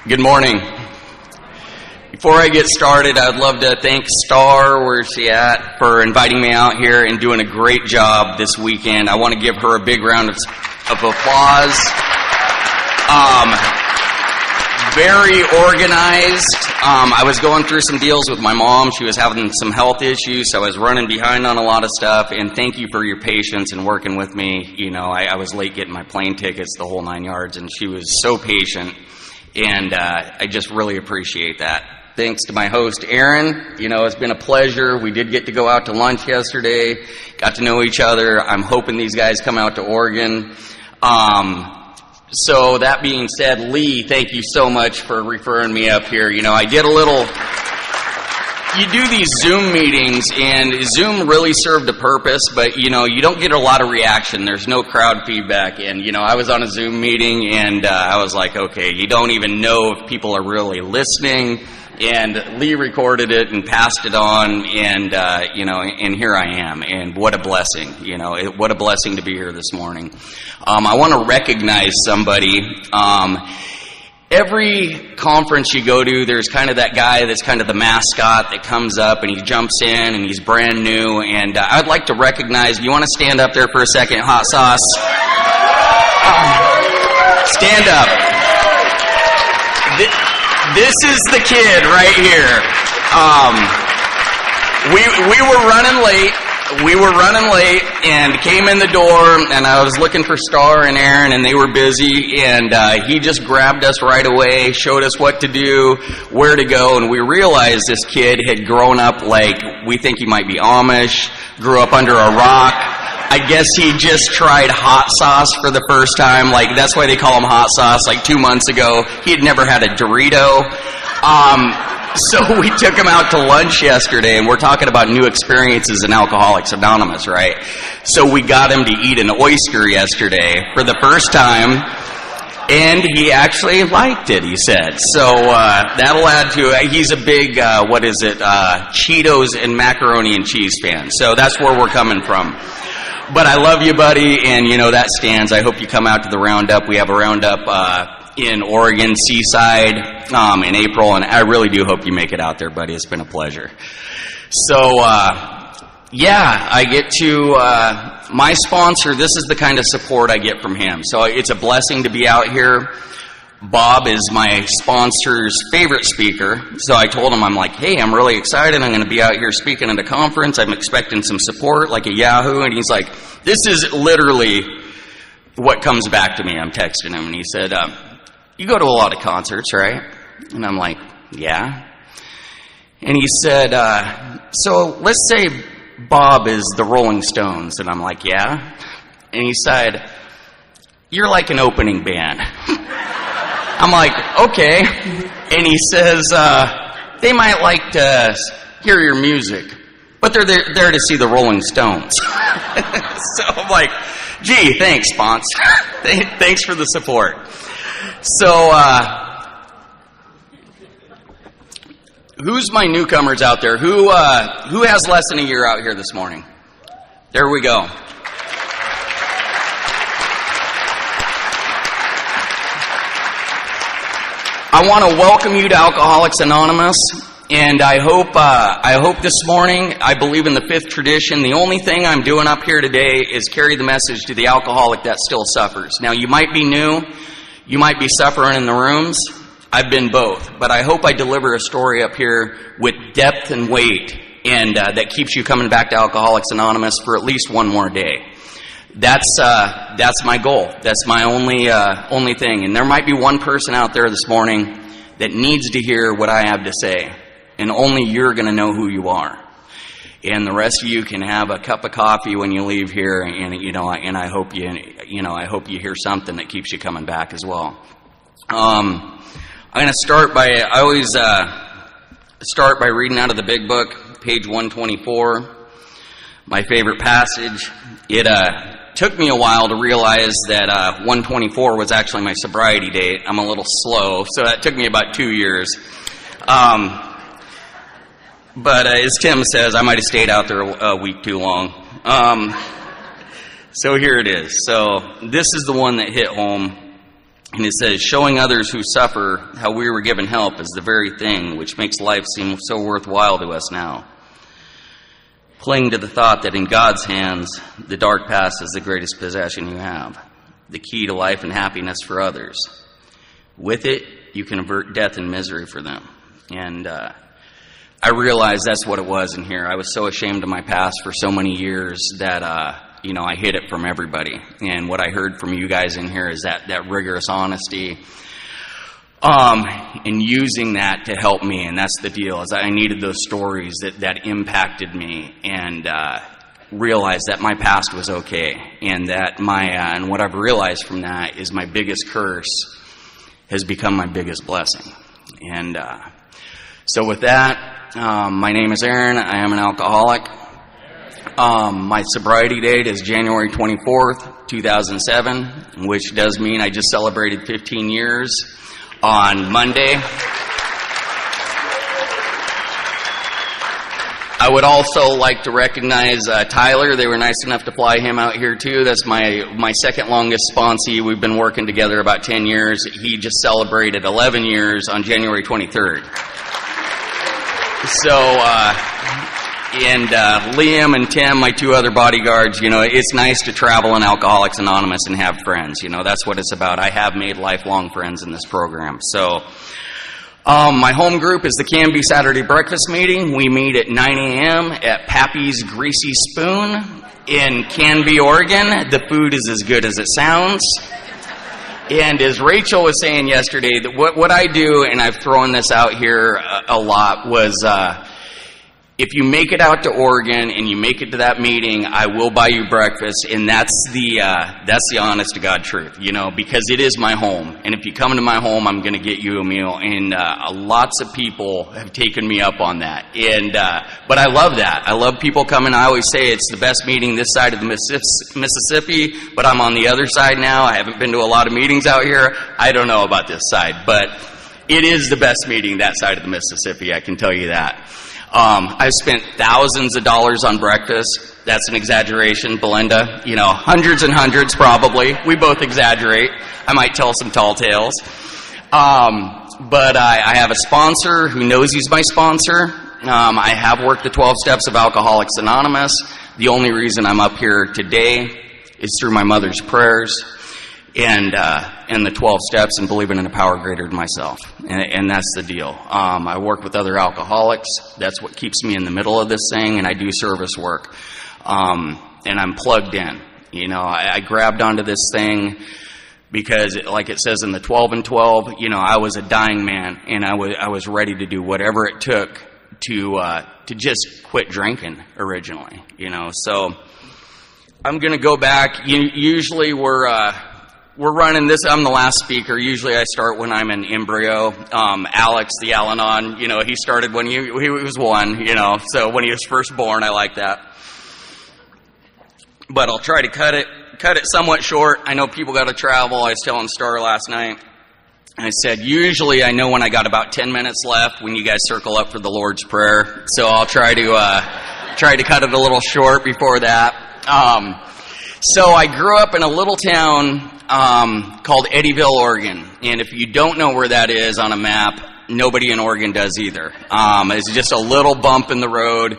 Good morning. Before I get started, I'd love to thank Star, where's she at, for inviting me out here and doing a great job this weekend. I want to give her a big round of applause. Very organized. I was going through some deals with my mom. She was having some health issues, so I was running behind on a lot of stuff. And thank you for your patience and working with me. You know, I was late getting my plane tickets, the whole 9 yards, and she was so patient. And I just really appreciate that. Thanks to my host, Aaron. You know, it's been a pleasure. We did get to go out to lunch yesterday, got to know each other. I'm hoping these guys come out to Oregon. So that being said, Lee, thank you so much for referring me up here. You know, I get a little... You do these Zoom meetings, and Zoom really served a purpose, but, you know, you don't get a lot of reaction. There's no crowd feedback. And, you know, I was on a Zoom meeting, and I was like, okay, you don't even know if people are really listening. And Lee recorded it and passed it on, and, you know, and here I am. And what a blessing, you know, what a blessing to be here this morning. I want to recognize somebody. Every conference you go to, there's kind of that guy that's kind of the mascot that comes up and he jumps in and he's brand new. And I'd like to recognize, you want to stand up there for a second, Hot Sauce? Stand up. This is the kid right here. We were running late. We were running late and came in the door, and I was looking for Star and Aaron, and they were busy, and he just grabbed us right away, showed us what to do, where to go, and we realized this kid had grown up like, we think he might be Amish, grew up under a rock. I guess he just tried hot sauce for the first time, like that's why they call him Hot Sauce, like 2 months ago. He had never had a Dorito. So we took him out to lunch yesterday, and we're talking about new experiences in Alcoholics Anonymous, right? So we got him to eat an oyster yesterday for the first time, and he actually liked it, he said. So that'll add to it. He's a big, Cheetos and macaroni and cheese fan. So that's where we're coming from. But I love you, buddy, and, you know, that stands. I hope you come out to the Roundup. We have a Roundup in Oregon, Seaside, in April, and I really do hope you make it out there, buddy. It's been a pleasure. So, I get to, my sponsor, this is the kind of support I get from him. So it's a blessing to be out here. Bob is my sponsor's favorite speaker. So I told him, I'm like, hey, I'm really excited. I'm going to be out here speaking at a conference. I'm expecting some support, like a Yahoo. And he's like, this is literally what comes back to me. I'm texting him, and he said, you go to a lot of concerts, right? And I'm like, yeah. And he said, so let's say Bob is the Rolling Stones. And I'm like, yeah. And he said, you're like an opening band. I'm like, okay. And he says, they might like to hear your music, but they're there to see the Rolling Stones. So I'm like, gee, thanks, sponsor. Thanks for the support. So, who's my newcomers out there? Who has less than a year out here this morning? There we go. I want to welcome you to Alcoholics Anonymous, and I hope this morning, I believe in the fifth tradition. The only thing I'm doing up here today is carry the message to the alcoholic that still suffers. Now, you might be new. You might be suffering in the rooms. I've been both. But I hope I deliver a story up here with depth and weight, and that keeps you coming back to Alcoholics Anonymous for at least one more day. That's my goal. That's my only thing. And there might be one person out there this morning that needs to hear what I have to say. And only you're going to know who you are. And the rest of you can have a cup of coffee when you leave here, and you know, and I hope you hear something that keeps you coming back as well. I'm going to start by start by reading out of the Big Book, page 124. My favorite passage. It took me a while to realize that 124 was actually my sobriety date. I'm a little slow, so that took me about 2 years. But as Tim says, I might have stayed out there a week too long. So here it is. So this is the one that hit home. And it says, showing others who suffer how we were given help is the very thing which makes life seem so worthwhile to us now. Cling to the thought that in God's hands, the dark past is the greatest possession you have, the key to life and happiness for others. With it, you can avert death and misery for them. And I realized that's what it was in here. I was so ashamed of my past for so many years that, I hid it from everybody. And what I heard from you guys in here is that rigorous honesty, and using that to help me. And that's the deal, is I needed those stories that impacted me, and realized that my past was okay. And that and what I've realized from that is my biggest curse has become my biggest blessing. And so with that, my name is Aaron. I am an alcoholic. My sobriety date is January 24th, 2007, which does mean I just celebrated 15 years on Monday. I would also like to recognize Tyler. They were nice enough to fly him out here too. That's my second longest sponsee. We've been working together about 10 years. He just celebrated 11 years on January 23rd. So, and Liam and Tim, my two other bodyguards, it's nice to travel in Alcoholics Anonymous and have friends. That's what it's about. I have made lifelong friends in this program. So, my home group is the Canby Saturday breakfast meeting. We meet at 9 a.m. at Pappy's Greasy Spoon in Canby, Oregon. The food is as good as it sounds. And as Rachel was saying yesterday, that what I do, and I've thrown this out here a lot, was if you make it out to Oregon and you make it to that meeting, I will buy you breakfast, and that's the honest to God truth, because it is my home, and if you come to my home, I'm going to get you a meal, and lots of people have taken me up on that, and but I love that. I love people coming. I always say it's the best meeting this side of the Mississippi, but I'm on the other side now. I haven't been to a lot of meetings out here. I don't know about this side, but it is the best meeting that side of the Mississippi, I can tell you that. I've spent thousands of dollars on breakfast. That's an exaggeration, Belinda. Hundreds and hundreds probably. We both exaggerate. I might tell some tall tales. But I have a sponsor who knows he's my sponsor. I have worked the 12 steps of Alcoholics Anonymous. The only reason I'm up here today is through my mother's prayers and the 12 steps and believing in a power greater than myself. And that's the deal. I work with other alcoholics. That's what keeps me in the middle of this thing, and I do service work. And I'm plugged in. I grabbed onto this thing because, like it says in the 12 and 12, I was a dying man, and I was ready to do whatever it took to just quit drinking originally. So I'm going to go back. Usually we're running this. I'm the last speaker. Usually I start when I'm in embryo. Alex, the Al-Anon, he started when he was one, so when he was first born. I like that. But I'll try to cut it somewhat short. I know people got to travel. I was telling Star last night. I said, usually I know when I got about 10 minutes left when you guys circle up for the Lord's Prayer. So I'll try to cut it a little short before that. So I grew up in a little town called Eddyville, Oregon. And if you don't know where that is on a map, nobody in Oregon does either. It's just a little bump in the road.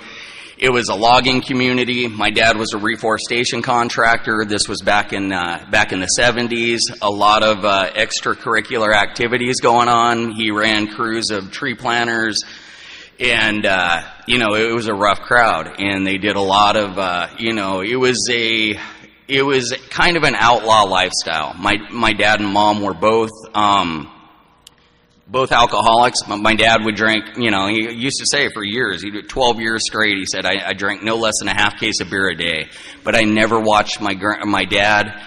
It was a logging community. My dad was a reforestation contractor. This was back in the 70s. A lot of extracurricular activities going on. He ran crews of tree planters. And, it was a rough crowd. And they did a lot of, it was kind of an outlaw lifestyle. My dad and mom were both alcoholics. My dad would drink, he used to say for years, he did 12 years straight, he said, I drank no less than a half case of beer a day. But I never watched my dad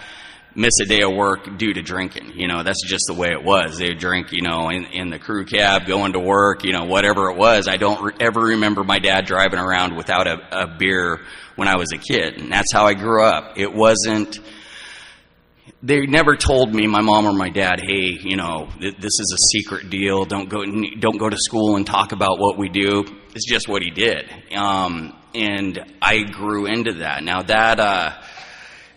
miss a day of work due to drinking. That's just the way it was. They would drink, in the crew cab, going to work, whatever it was. I don't ever remember my dad driving around without a beer when I was a kid. And that's how I grew up. It wasn't, they never told me, my mom or my dad, hey, this is a secret deal. Don't go to school and talk about what we do. It's just what he did. And I grew into that. Now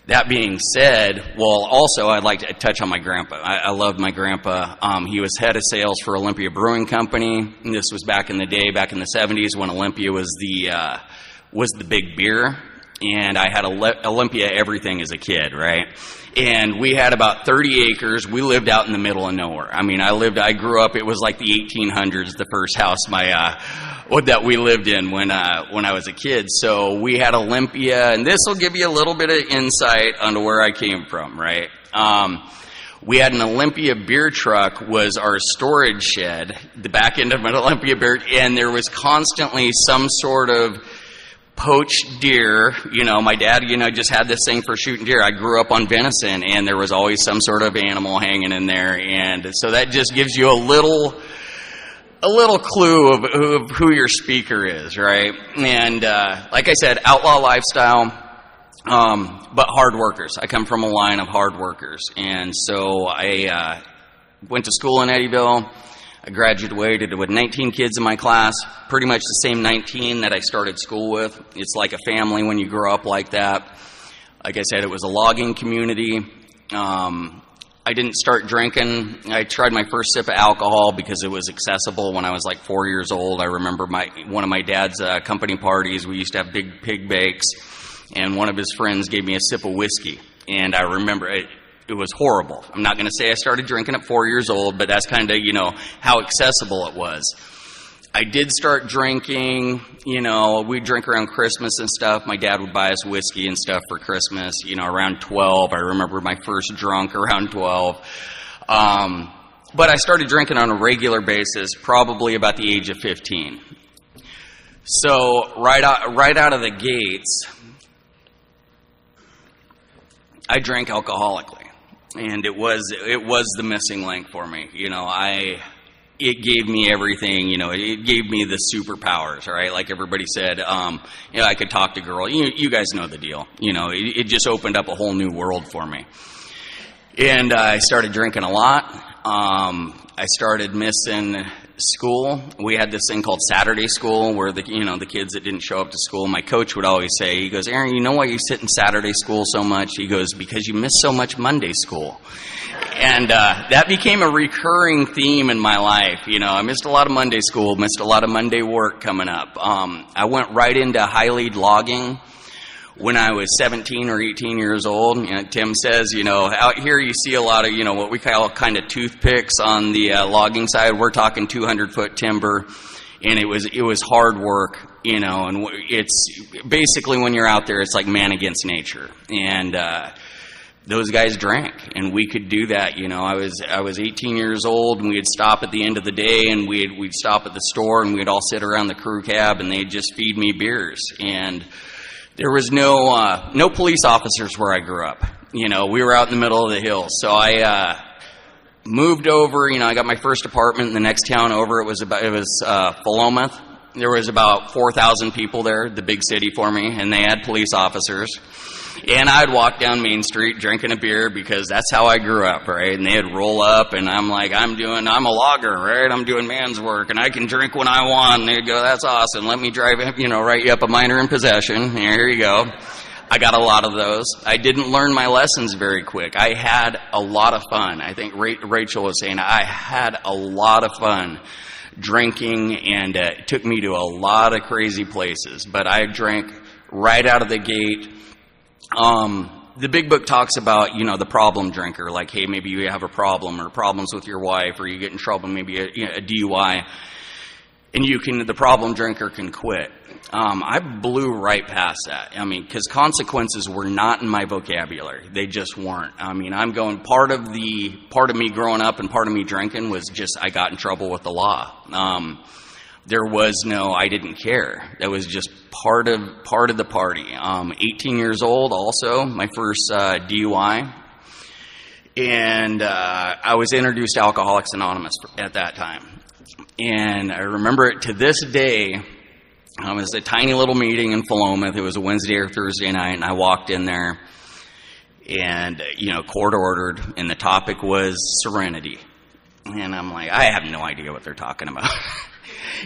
That being said, well, also I'd like to touch on my grandpa. I loved my grandpa. He was head of sales for Olympia Brewing Company. And this was back in the day, back in the 70s, when Olympia was the big beer. And I had Olympia everything as a kid, right? And we had about 30 acres. We lived out in the middle of nowhere. I mean, I grew up, it was like the 1800s, the first house that we lived in when I was a kid. So we had Olympia, and this will give you a little bit of insight onto where I came from, right? We had an Olympia beer truck was our storage shed, the back end of an Olympia beer, and there was constantly some sort of poached deer. My dad, just had this thing for shooting deer. I grew up on venison, and there was always some sort of animal hanging in there. And so that just gives you a little clue of who your speaker is, right? And like I said, outlaw lifestyle, but hard workers. I come from a line of hard workers. And so I went to school in Eddyville. I graduated with 19 kids in my class, pretty much the same 19 that I started school with. It's like a family when you grow up like that. Like I said, it was a logging community. I didn't start drinking. I tried my first sip of alcohol because it was accessible when I was like 4 years old. I remember one of my dad's company parties. We used to have big pig bakes, and one of his friends gave me a sip of whiskey. And I remember it was horrible. I'm not going to say I started drinking at 4 years old, but that's kind of, how accessible it was. I did start drinking, we'd drink around Christmas and stuff. My dad would buy us whiskey and stuff for Christmas, around 12. I remember my first drunk around 12. But I started drinking on a regular basis, probably about the age of 15. So right out of the gates, I drank alcoholically. And it was the missing link for me. It gave me everything, it gave me the superpowers, right? Like everybody said, I could talk to girls. You guys know the deal. It just opened up a whole new world for me. And I started drinking a lot. I started missing school. We had this thing called Saturday school where the kids that didn't show up to school, my coach would always say, he goes, "Aaron, you know why you sit in Saturday school so much?" He goes, "Because you miss so much Monday school." And that became a recurring theme in my life. I missed a lot of Monday school, missed a lot of Monday work coming up. I went right into high lead logging when I was 17 or 18 years old. Tim says, out here you see a lot of, what we call kind of toothpicks on the logging side. We're talking 200-foot timber, and it was hard work, and it's basically when you're out there, it's like man against nature. And those guys drank, and we could do that. I was 18 years old, and we'd stop at the end of the day, and we'd stop at the store, and we'd all sit around the crew cab, and they'd just feed me beers. And there was no police officers where I grew up. We were out in the middle of the hills. So I moved over. I got my first apartment in the next town over. It was Philomath. There was about 4,000 people there, the big city for me, and they had police officers. And I'd walk down Main Street drinking a beer because that's how I grew up, right? And they'd roll up, and I'm like, I'm a logger, right? I'm doing man's work, and I can drink when I want. And they'd go, "That's awesome. Let me drive, write you up a minor in possession. Here you go." I got a lot of those. I didn't learn my lessons very quick. I had a lot of fun. I think Rachel was saying I had a lot of fun drinking, and it took me to a lot of crazy places. But I drank right out of the gate. The big book talks about, the problem drinker, like, hey, maybe you have a problem or problems with your wife, or you get in trouble, maybe a DUI, and the problem drinker can quit. I blew right past that. Because consequences were not in my vocabulary. They just weren't. I'm going, part of me growing up and part of me drinking was just, I got in trouble with the law. There was I didn't care. That was just part of the party. 18 years old also, my first DUI. And I was introduced to Alcoholics Anonymous at that time. And I remember it to this day. It was a tiny little meeting in Philomath. It was a Wednesday or Thursday night, and I walked in there. And, court ordered, and the topic was serenity. And I'm like, I have no idea what they're talking about.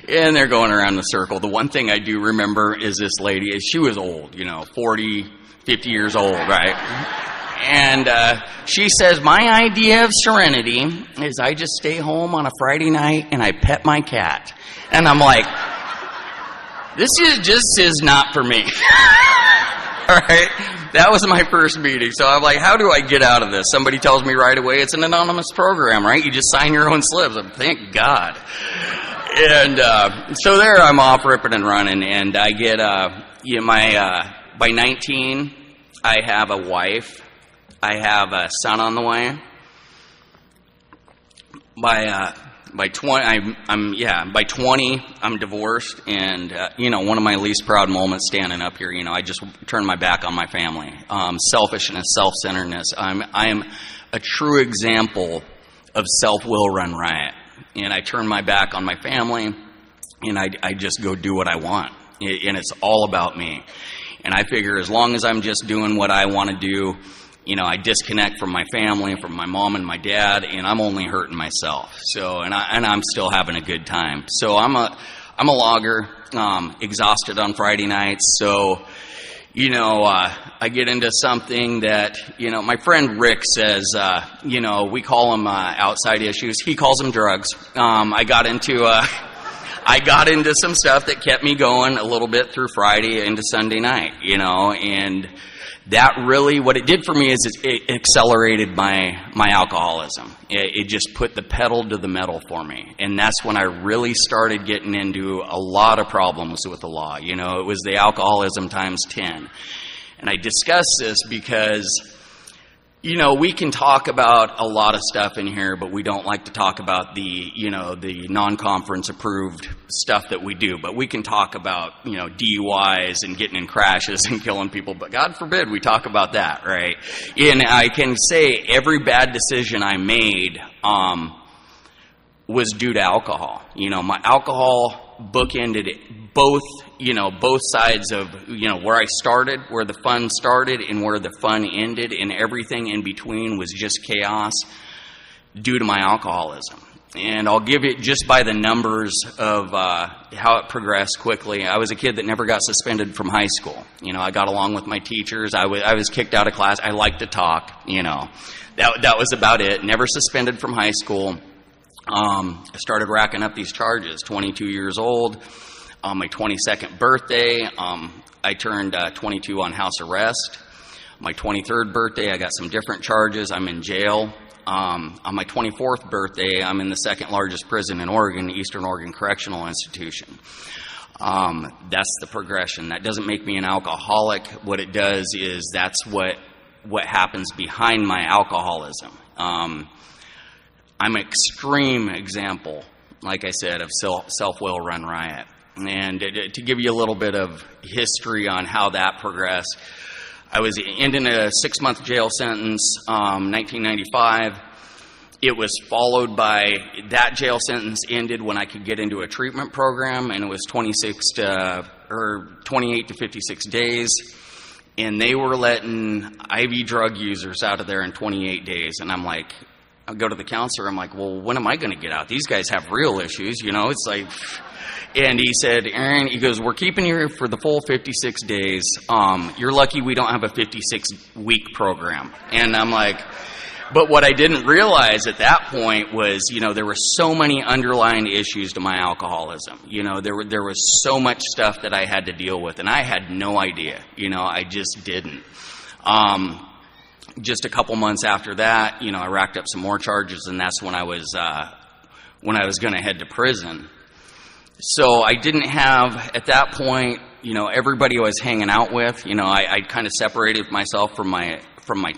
And they're going around the circle. The one thing I do remember is this lady, she was old, 40, 50 years old, right? And she says, my idea of serenity is I just stay home on a Friday night and I pet my cat. And I'm like, this is not for me. All right? That was my first meeting. So I'm like, how do I get out of this? Somebody tells me right away, it's an anonymous program, right? You just sign your own slips. Thank God. And so there I'm off ripping and running. And I get, by 19, I have a wife. I have a son on the way. By 20, by 20, I'm divorced, and one of my least proud moments standing up here, I just turned my back on my family. Selfishness, self-centeredness. I am a true example of self-will run riot, and I turn my back on my family, and I just go do what I want, and it's all about me. And I figure as long as I'm just doing what I want to do, I disconnect from my family, from my mom and my dad, and I'm only hurting myself. So, and I'm still having a good time. So I'm a logger, exhausted on Friday nights. So, I get into something that, my friend Rick says, we call them outside issues. He calls them drugs. I got into some stuff that kept me going a little bit through Friday into Sunday night, and that really, what it did for me is it accelerated my alcoholism. It just put the pedal to the metal for me. And that's when I really started getting into a lot of problems with the law. It was the alcoholism times 10. And I discuss this because, we can talk about a lot of stuff in here, but we don't like to talk about the non-conference approved stuff that we do. But we can talk about, DUIs and getting in crashes and killing people. But God forbid we talk about that, right? And I can say every bad decision I made was due to alcohol. My alcohol bookended both sides of, where I started, where the fun started and where the fun ended, and everything in between was just chaos due to my alcoholism. And I'll give it just by the numbers of how it progressed quickly. I was a kid that never got suspended from high school. I got along with my teachers. I was kicked out of class. I liked to talk, That was about it. Never suspended from high school. I started racking up these charges, 22 years old. On my 22nd birthday, I turned 22 on house arrest. My 23rd birthday, I got some different charges. I'm in jail. On my 24th birthday, I'm in the second largest prison in Oregon, Eastern Oregon Correctional Institution. That's the progression. That doesn't make me an alcoholic. What it does is that's what happens behind my alcoholism. I'm an extreme example, like I said, of self-will run riot. And to give you a little bit of history on how that progressed, I was ending a 6-month jail sentence, 1995. It was followed by, that jail sentence ended when I could get into a treatment program, and it was 28 to 56 days. And they were letting IV drug users out of there in 28 days. And I'm like, I go to the counselor, I'm like, well, when am I going to get out? These guys have real issues, it's like... And he said, Aaron, he goes, we're keeping you here for the full 56 days. You're lucky we don't have a 56-week program. And I'm like, but what I didn't realize at that point was, there were so many underlying issues to my alcoholism. There was so much stuff that I had to deal with, and I had no idea. I just didn't. Just a couple months after that, I racked up some more charges, and that's when I was going to head to prison. So I didn't have, at that point, everybody I was hanging out with, I kind of separated myself from my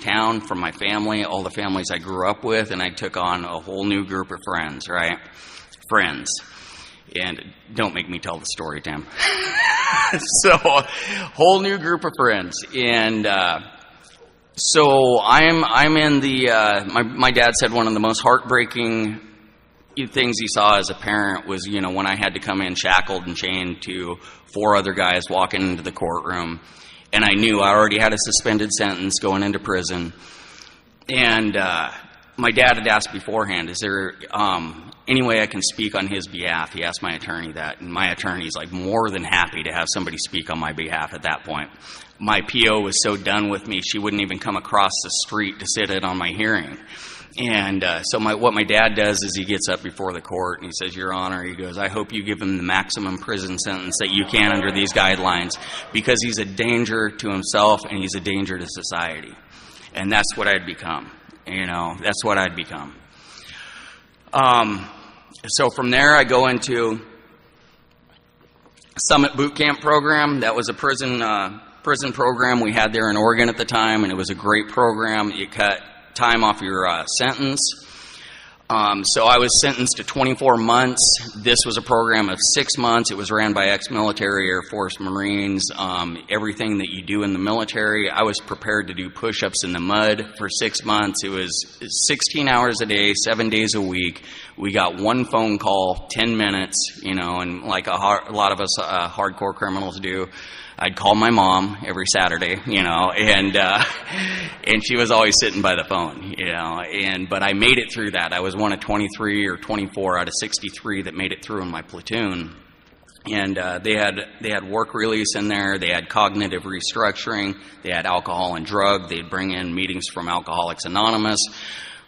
town, from my family, all the families I grew up with, and I took on a whole new group of friends, right? Friends. And don't make me tell the story, Tim. So, whole new group of friends. And so I'm in the, my dad said one of the most heartbreaking things he saw as a parent was, when I had to come in shackled and chained to 4 other guys walking into the courtroom. And I knew I already had a suspended sentence going into prison. And my dad had asked beforehand, is there any way I can speak on his behalf? He asked my attorney that, and my attorney's like more than happy to have somebody speak on my behalf at that point. My PO was so done with me, she wouldn't even come across the street to sit in on my hearing. And so what my dad does is he gets up before the court and he says, Your Honor, he goes, I hope you give him the maximum prison sentence that you can under these guidelines, because he's a danger to himself and he's a danger to society. And that's what I'd become. That's what I'd become. So from there, I go into Summit Boot Camp program. That was a prison program we had there in Oregon at the time, and it was a great program. It cut time off your sentence. So I was sentenced to 24 months. This was a program of 6 months. It was ran by ex-military, Air Force, Marines, everything that you do in the military. I was prepared to do push-ups in the mud for 6 months. It was 16 hours a day, 7 days a week. We got one phone call, 10 minutes, and like a lot of us hardcore criminals do, I'd call my mom every Saturday, and she was always sitting by the phone, but I made it through that. I was one of 23 or 24 out of 63 that made it through in my platoon. And they had work release in there. They had cognitive restructuring. They had alcohol and drug. They'd bring in meetings from Alcoholics Anonymous,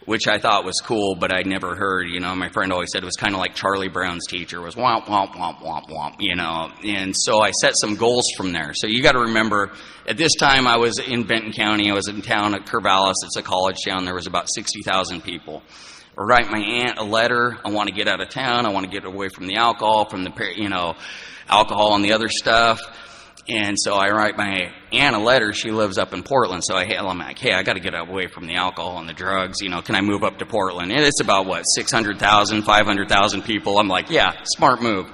which I thought was cool, but I'd never heard, my friend always said it was kind of like Charlie Brown's teacher, was womp, womp, womp, womp, womp, and so I set some goals from there. So you got to remember, at this time I was in Benton County, I was in town at Corvallis, it's a college town, there was about 60,000 people. I write my aunt a letter, I want to get out of town, I want to get away from the alcohol, from the, alcohol and the other stuff. And so I write my aunt a letter. She lives up in Portland. So I'm like, hey, I got to get away from the alcohol and the drugs. Can I move up to Portland? And it's about, 600,000, 500,000 people. I'm like, yeah, smart move.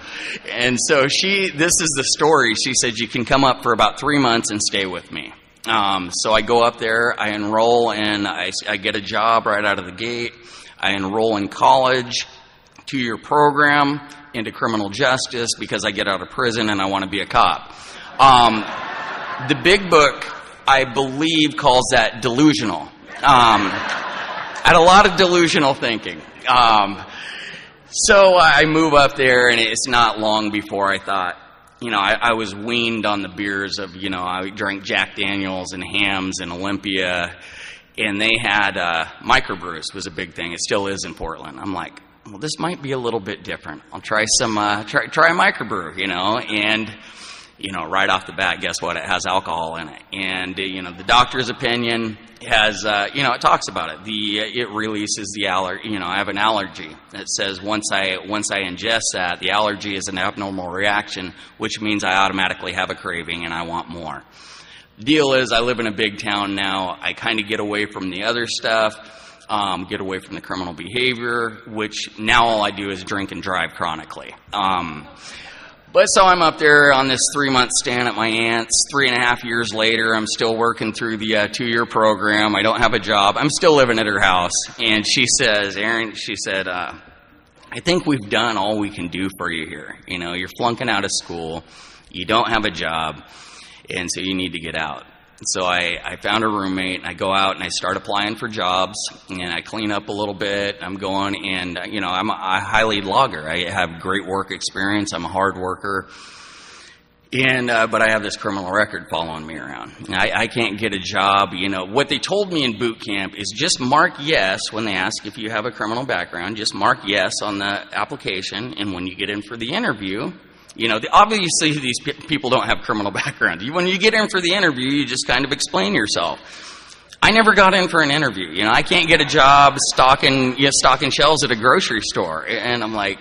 And so this is the story. She said, you can come up for about 3 months and stay with me. So I go up there, I enroll, and I get a job right out of the gate. I enroll in college, 2-year program into criminal justice because I get out of prison and I want to be a cop. The big book, I believe, calls that delusional. I had a lot of delusional thinking. So I move up there, and it's not long before I thought, I was weaned on the beers of, I drank Jack Daniels and Hams and Olympia, and they had microbrews was a big thing. It still is in Portland. I'm like, well, this might be a little bit different. I'll try some, try a microbrew, and right off the bat, guess what? It has alcohol in it. And, the doctor's opinion has, it talks about it. It releases the allergy. I have an allergy that says once I ingest that, the allergy is an abnormal reaction, which means I automatically have a craving and I want more. Deal is, I live in a big town now. I kind of get away from the other stuff, get away from the criminal behavior, which now all I do is drink and drive chronically. But so I'm up there on this 3-month stand at my aunt's. 3.5 years later, I'm still working through the 2-year program. I don't have a job. I'm still living at her house. And she says, Aaron, she said, I think we've done all we can do for you here. You're flunking out of school. You don't have a job. And so you need to get out. So I found a roommate, and I go out and I start applying for jobs, and I clean up a little bit. I'm going, and I'm a high-lead logger. I have great work experience. I'm a hard worker, and but I have this criminal record following me around. I can't get a job. What they told me in boot camp is just mark yes when they ask if you have a criminal background. Just mark yes on the application, and when you get in for the interview. Obviously these people don't have criminal background. When you get in for the interview, you just kind of explain yourself. I never got in for an interview. I can't get a job stocking shelves at a grocery store. And I'm like,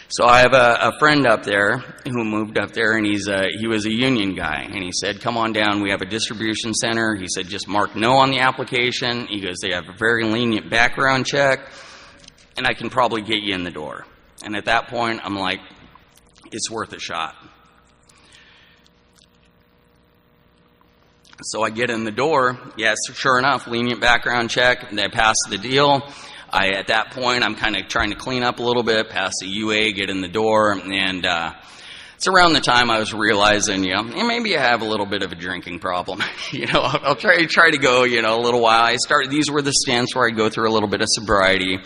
so I have a friend up there who moved up there, and he was a union guy. And he said, come on down. We have a distribution center. He said, just mark no on the application. He goes, they have a very lenient background check, and I can probably get you in the door. And at that point, I'm like, it's worth a shot. So I get in the door. Yes, sure enough, lenient background check. They pass the deal. At that point, I'm kind of trying to clean up a little bit, pass the UA, get in the door, and it's around the time I was realizing, maybe I have a little bit of a drinking problem. I'll try to go, a little while. These were the stints where I'd go through a little bit of sobriety.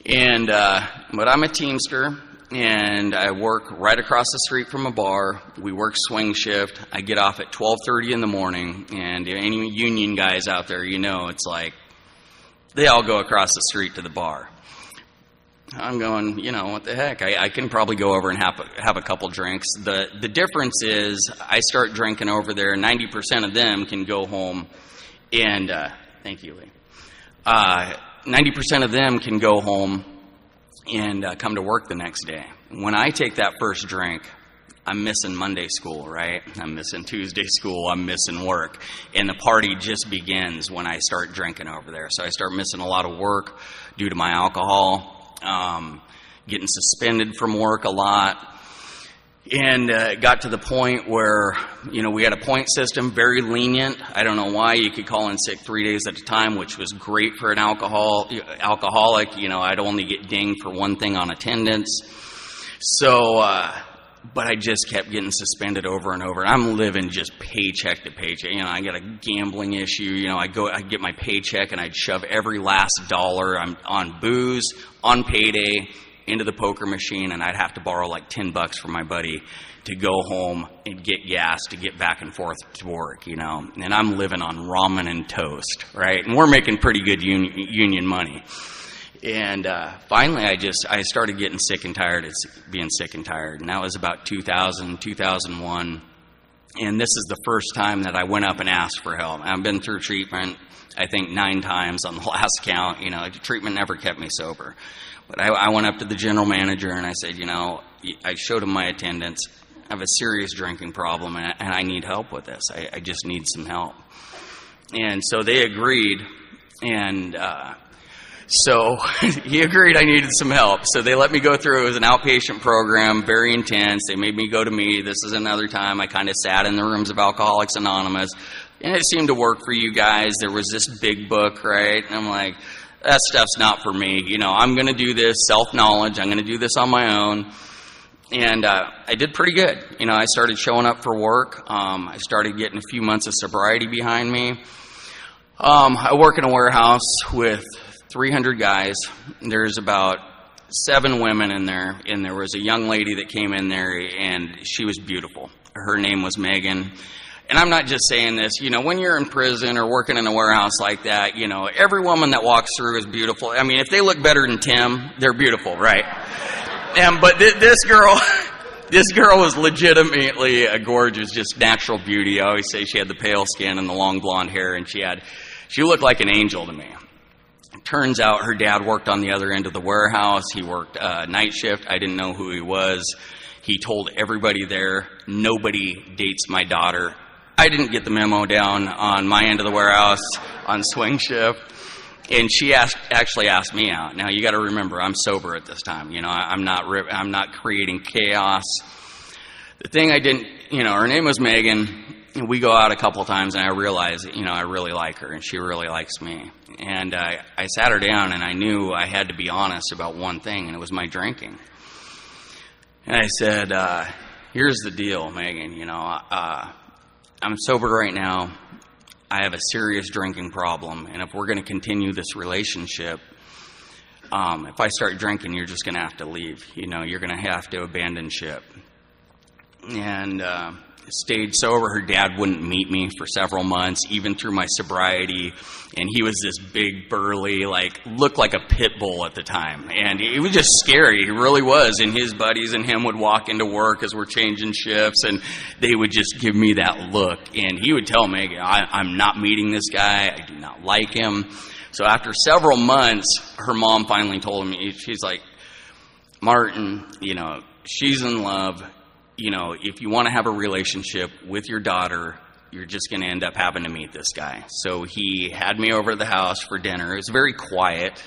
And, but I'm a Teamster, and I work right across the street from a bar. We work swing shift. I get off at 12:30 in the morning, and any union guys out there, it's like, they all go across the street to the bar. I'm going, what the heck? I can probably go over and have a couple drinks. The difference is I start drinking over there. 90% of them can go home and, thank you, Lee. 90% of them can go home and come to work the next day. When I take that first drink, I'm missing Monday school, right? I'm missing Tuesday school. I'm missing work. And the party just begins when I start drinking over there. So I start missing a lot of work due to my alcohol. Getting suspended from work a lot, and it got to the point where, we had a point system, very lenient. I don't know why. You could call in sick 3 days at a time, which was great for an alcoholic. I'd only get dinged for one thing on attendance. So, but I just kept getting suspended over and over. I'm living just paycheck to paycheck. I got a gambling issue. I'd get my paycheck and I'd shove every last dollar on booze, on payday, into the poker machine, and I'd have to borrow like $10 from my buddy to go home and get gas to get back and forth to work, and I'm living on ramen and toast, right? And we're making pretty good union money. And finally, I started getting sick and tired of being sick and tired. And that was about 2000, 2001. And this is the first time that I went up and asked for help. I've been through treatment, I think 9 times on the last count. Treatment never kept me sober. But I went up to the general manager and I said, I showed him my attendance. I have a serious drinking problem and I need help with this. I just need some help. And so they agreed. And so he agreed I needed some help. So they let me go through. It was an outpatient program, very intense. They made me go to me. This is another time I kind of sat in the rooms of Alcoholics Anonymous. And it seemed to work for you guys. There was this big book, right? And I'm like, that stuff's not for me. I'm going to do this, self-knowledge. I'm going to do this on my own. And I did pretty good. I started showing up for work. I started getting a few months of sobriety behind me. I work in a warehouse with 300 guys. There's about 7 women in there, and there was a young lady that came in there, and she was beautiful. Her name was Megan. And I'm not just saying this, when you're in prison or working in a warehouse like that, every woman that walks through is beautiful. I mean, if they look better than Tim, they're beautiful, right? But this girl was legitimately a gorgeous, just natural beauty. I always say she had the pale skin and the long blonde hair, and she looked like an angel to me. Turns out her dad worked on the other end of the warehouse. He worked night shift. I didn't know who he was. He told everybody there, nobody dates my daughter. I didn't get the memo down on my end of the warehouse on swing shift. And she actually asked me out. Now, you got to remember, I'm sober at this time. I'm not creating chaos. The thing I didn't, her name was Megan. And we go out a couple of times, and I realize, I really like her, and she really likes me. And I sat her down, and I knew I had to be honest about one thing, and it was my drinking. And I said, here's the deal, Megan. I'm sober right now. I have a serious drinking problem, and if we're going to continue this relationship, if I start drinking, you're just going to have to leave. You're going to have to abandon ship. And stayed sober. Her dad wouldn't meet me for several months, even through my sobriety. And he was this big, burly, looked like a pit bull at the time. And it was just scary. He really was. And his buddies and him would walk into work as we're changing shifts, and they would just give me that look. And he would tell me, I'm not meeting this guy. I do not like him. So after several months, her mom finally told me, she's like, Martin, she's in love. If you want to have a relationship with your daughter, you're just going to end up having to meet this guy. So he had me over to the house for dinner. It was very quiet.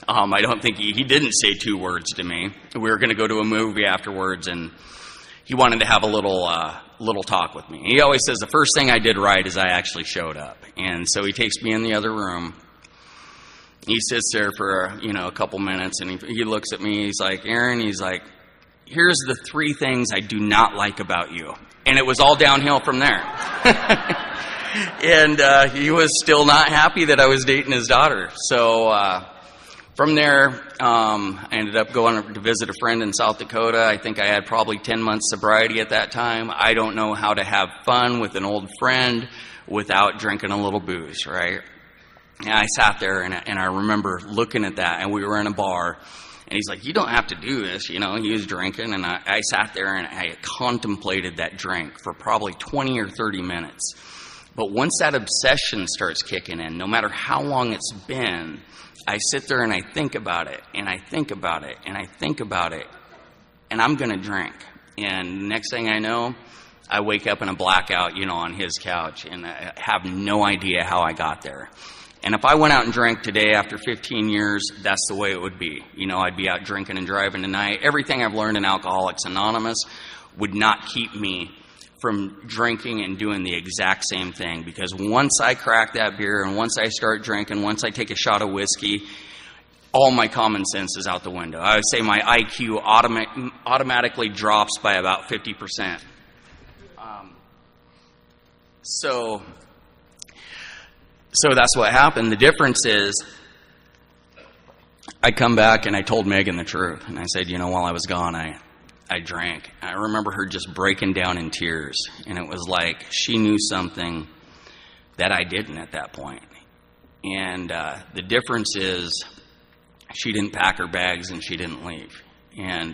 I don't think he didn't say 2 words to me. We were going to go to a movie afterwards, and he wanted to have a little talk with me. He always says the first thing I did right is I actually showed up. And so he takes me in the other room. He sits there for a couple minutes, and he looks at me. He's like, Aaron, he's like, here's the 3 things I do not like about you. And it was all downhill from there. And he was still not happy that I was dating his daughter. So from there, I ended up going to visit a friend in South Dakota. I think I had probably 10 months sobriety at that time. I don't know how to have fun with an old friend without drinking a little booze, right? And I sat there, and I remember looking at that, and we were in a bar, and he's like, you don't have to do this, you know. He was drinking, and I sat there, and I contemplated that drink for probably 20 or 30 minutes. But once that obsession starts kicking in, no matter how long it's been, I sit there and I think about it, and I think about it, and I think about it, and I'm going to drink. And next thing I know, I wake up in a blackout, you know, on his couch, and I have no idea how I got there. And if I went out and drank today after 15 years, that's the way it would be. You know, I'd be out drinking and driving tonight. Everything I've learned in Alcoholics Anonymous would not keep me from drinking and doing the exact same thing. Because once I crack that beer and once I start drinking, once I take a shot of whiskey, all my common sense is out the window. I would say my IQ automatically drops by about 50%. So that's what happened. The difference is I come back and I told Megan the truth. And I said, you know, while I was gone, I drank. I remember her just breaking down in tears. And it was like she knew something that I didn't at that point. And the difference is she didn't pack her bags and she didn't leave. And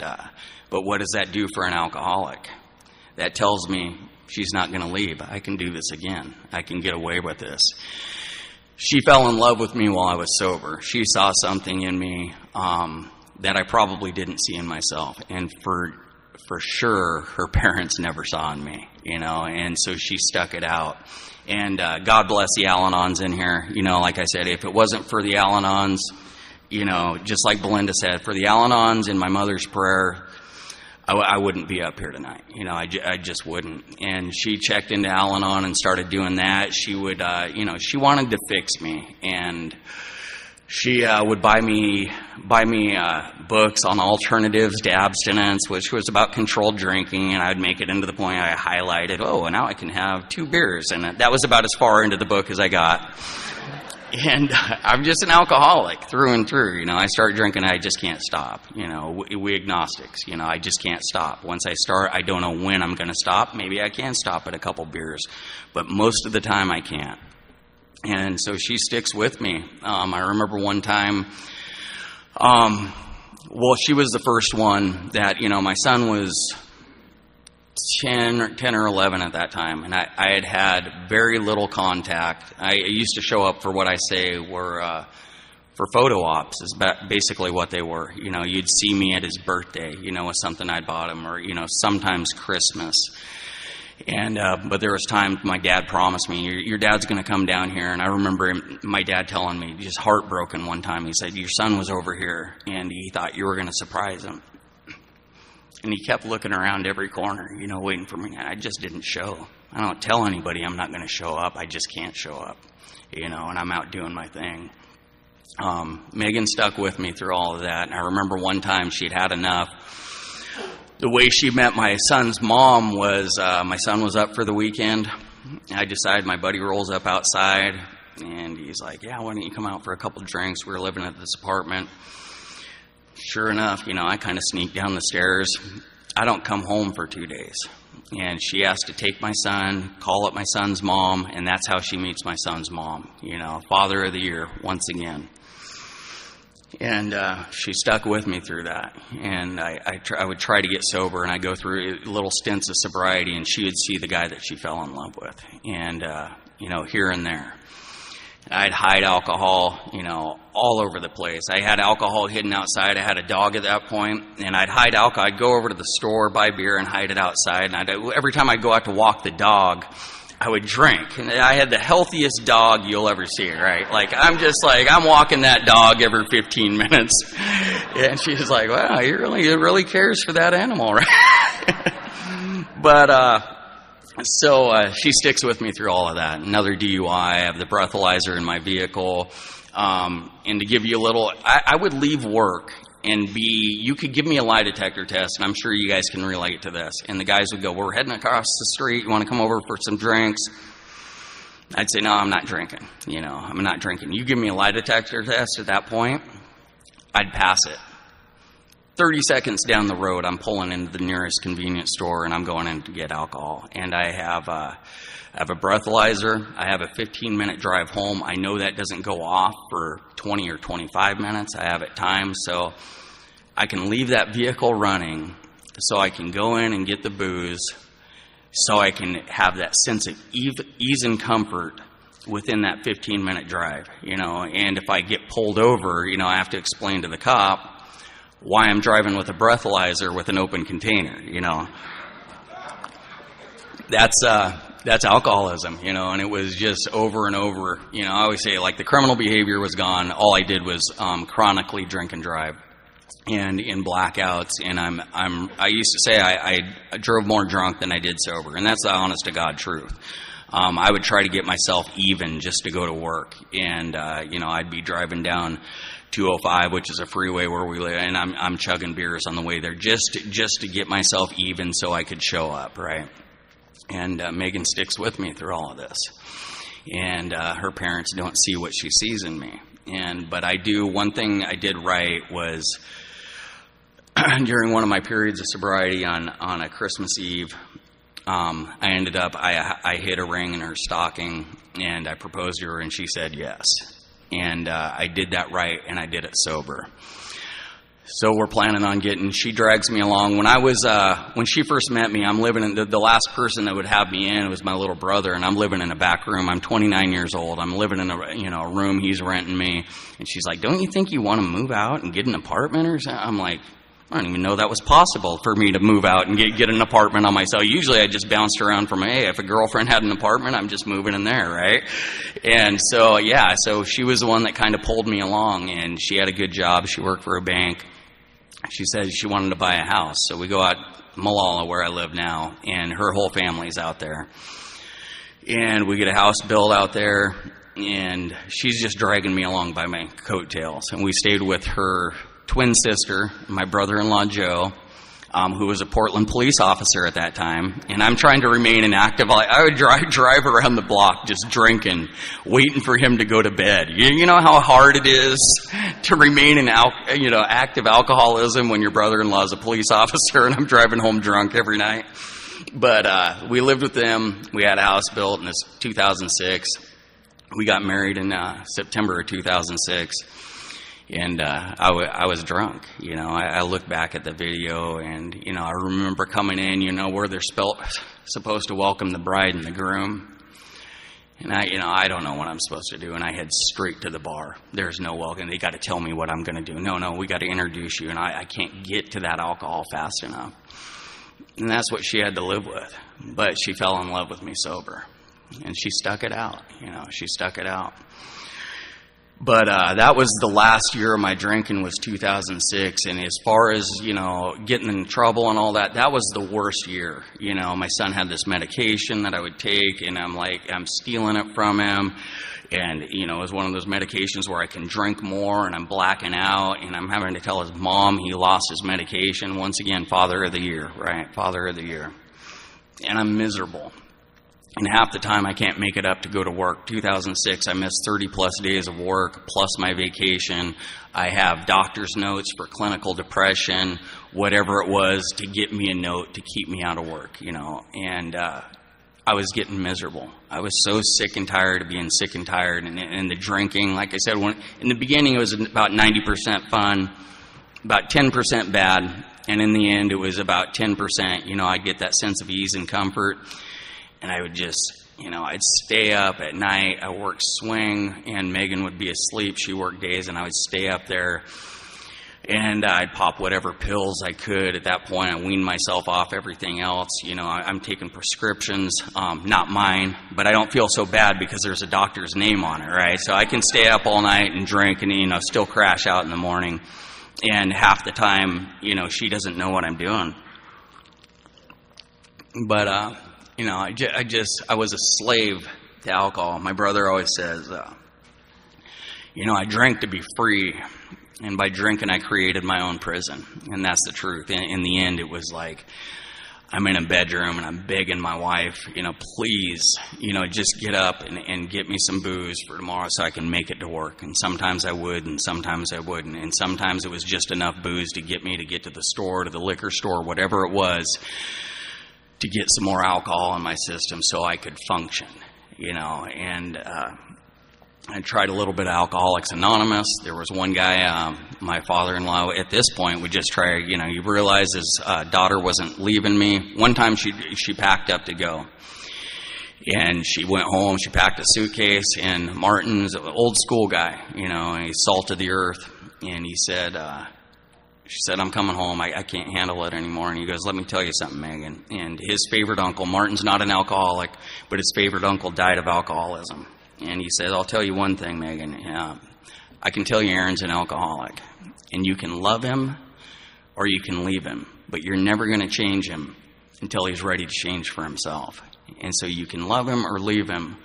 but what does that do for an alcoholic? That tells me she's not going to leave. I can do this again. I can get away with this. She fell in love with me while I was sober. She saw something in me that I probably didn't see in myself. And for sure, her parents never saw in me, you know, and so she stuck it out. And God bless the Al-Anons in here. You know, like I said, if it wasn't for the Al-Anons, you know, just like Belinda said, for the Al-Anons in my mother's prayer, I wouldn't be up here tonight. You know, I just wouldn't. And she checked into Al-Anon and started doing that. She would, you know, she wanted to fix me. And she would buy me books on alternatives to abstinence, which was about controlled drinking. And I'd make it into the point I highlighted, oh, now I can have 2 beers. And that was about as far into the book as I got. And I'm just an alcoholic through and through. You know, I start drinking, I just can't stop. You know, we agnostics, you know, I just can't stop. Once I start, I don't know when I'm going to stop. Maybe I can stop at a couple beers, but most of the time I can't. And so she sticks with me. I remember one time, well, she was the first one that, you know, my son was 10 or 11 at that time, and I had very little contact. I used to show up for what I say were for photo ops, is basically what they were. You know, you'd see me at his birthday, you know, with something I'd bought him, or, you know, sometimes Christmas. And but there was times my dad promised me, your dad's going to come down here. And I remember my dad telling me, just heartbroken one time, he said, your son was over here, and he thought you were going to surprise him. And he kept looking around every corner, you know, waiting for me. I just didn't show. I don't tell anybody I'm not going to show up. I just can't show up, you know, and I'm out doing my thing. Megan stuck with me through all of that. And I remember one time she'd had enough. The way she met my son's mom was my son was up for the weekend. I decided, my buddy rolls up outside, and he's like, yeah, why don't you come out for a couple drinks? We were living at this apartment. Sure enough, you know, I kind of sneak down the stairs. I don't come home for 2 days. And she has to take my son, call up my son's mom, and that's how she meets my son's mom. You know, Father of the Year, once again. And she stuck with me through that. And I would try to get sober, and I'd go through little stints of sobriety, and she would see the guy that she fell in love with. And, you know, here and there. I'd hide alcohol, you know, all over the place. I had alcohol hidden outside. I had a dog at that point, and I'd hide alcohol. I'd go over to the store, buy beer, and hide it outside. And every time I'd go out to walk the dog, I would drink. And I had the healthiest dog you'll ever see, right? Like, I'm just like, I'm walking that dog every 15 minutes. And she's like, wow, he really cares for that animal, right? But, so she sticks with me through all of that. Another DUI, I have the breathalyzer in my vehicle. And to give you a little, I would leave work, And B, you could give me a lie detector test, and I'm sure you guys can relate to this. And the guys would go, we're heading across the street. You want to come over for some drinks? I'd say, no, I'm not drinking. I'm not drinking. You give me a lie detector test at that point, I'd pass it. 30 seconds down the road, I'm pulling into the nearest convenience store, and I'm going in to get alcohol. And I have a breathalyzer. I have a 15-minute drive home. I know that doesn't go off for 20 or 25 minutes. I have it timed, so I can leave that vehicle running so I can go in and get the booze, so I can have that sense of ease and comfort within that 15-minute drive. And if I get pulled over, I have to explain to the cop why I'm driving with a breathalyzer with an open container. That's alcoholism, and it was just over and over. I always say, like, the criminal behavior was gone. All I did was chronically drink and drive, and in blackouts. And I used to say I drove more drunk than I did sober, and that's the honest to God truth. I would try to get myself even just to go to work, and I'd be driving down 205, which is a freeway where we live, and I'm chugging beers on the way there just to get myself even so I could show up, right? And Megan sticks with me through all of this, and her parents don't see what she sees in me. But I do. One thing I did right was during one of my periods of sobriety on a Christmas Eve, I hid a ring in her stocking, and I proposed to her, and she said yes. And I did that right, and I did it sober. So we're planning on she drags me along. When she first met me, I'm living in, the last person that would have me in was my little brother, and I'm living in a back room. I'm 29 years old. I'm living in a room he's renting me. And she's like, don't you think you want to move out and get an apartment or something? I'm like, I don't even know that was possible for me to move out and get an apartment on myself. Usually I just bounced around from, hey, if a girlfriend had an apartment, I'm just moving in there, right? And so she was the one that kind of pulled me along, and she had a good job. She worked for a bank. She said she wanted to buy a house. So we go out Molalla, where I live now, and her whole family's out there. And we get a house built out there, and she's just dragging me along by my coattails. And we stayed with her twin sister, my brother-in-law Joe, who was a Portland police officer at that time, and I'm trying to remain inactive. I would drive around the block just drinking, waiting for him to go to bed. You know how hard it is to remain in active alcoholism when your brother-in-law is a police officer, and I'm driving home drunk every night. But we lived with them. We had a house built in 2006. We got married in September of 2006. And I was drunk. I look back at the video, and I remember coming in, where they're supposed to welcome the bride and the groom. And I don't know what I'm supposed to do, and I head straight to the bar. There's no welcome. They got to tell me what I'm going to do. No, we got to introduce you, and I can't get to that alcohol fast enough. And that's what she had to live with. But she fell in love with me sober, and she stuck it out. She stuck it out. But that was the last year of my drinking, was 2006. And as far as, getting in trouble and all that, that was the worst year. My son had this medication that I would take, and I'm stealing it from him. And, it was one of those medications where I can drink more, and I'm blacking out, and I'm having to tell his mom he lost his medication. Once again, Father of the Year, right? Father of the Year. And I'm miserable. And half the time I can't make it up to go to work. 2006, I missed 30-plus days of work, plus my vacation. I have doctor's notes for clinical depression, whatever it was, to get me a note to keep me out of work, And I was getting miserable. I was so sick and tired of being sick and tired. And the drinking, like I said, in the beginning it was about 90% fun, about 10% bad. And in the end, it was about 10%. I'd get that sense of ease and comfort. And I would just, I'd stay up at night. I worked swing, and Megan would be asleep. She worked days, and I would stay up there. And I'd pop whatever pills I could. At that point, I weaned myself off everything else. I'm taking prescriptions, not mine, but I don't feel so bad because there's a doctor's name on it, right? So I can stay up all night and drink and, still crash out in the morning. And half the time, she doesn't know what I'm doing. But, I was a slave to alcohol. My brother always says, I drank to be free. And by drinking, I created my own prison. And that's the truth. In the end, it was like, I'm in a bedroom and I'm begging my wife, please, just get up and get me some booze for tomorrow so I can make it to work. And sometimes I would, and sometimes I wouldn't. And sometimes it was just enough booze to get me to get to the store, to the liquor store, whatever it was, to get some more alcohol in my system so I could function, and I tried a little bit of Alcoholics Anonymous. There was one guy, my father-in-law, at this point would just try, you realize his daughter wasn't leaving me. One time she packed up to go. And she went home, she packed a suitcase, and Martin's an old school guy, and he's salt of the earth. And he said, she said, I'm coming home, I can't handle it anymore. And he goes, let me tell you something, Megan. And his favorite uncle, Martin's not an alcoholic, but his favorite uncle died of alcoholism. And he said, I'll tell you one thing, Megan. I can tell you Aaron's an alcoholic. And you can love him or you can leave him. But you're never going to change him until he's ready to change for himself. And so you can love him or leave him.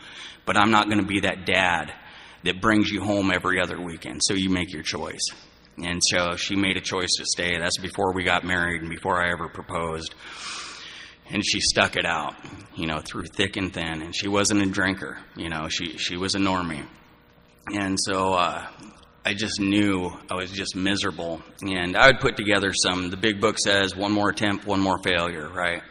But I'm not going to be that dad that brings you home every other weekend. So you make your choice. And so she made a choice to stay. That's before we got married and before I ever proposed. And she stuck it out, through thick and thin. And she wasn't a drinker, she was a normie. And so I just knew I was just miserable. And I would put together the big book says, one more attempt, one more failure, right?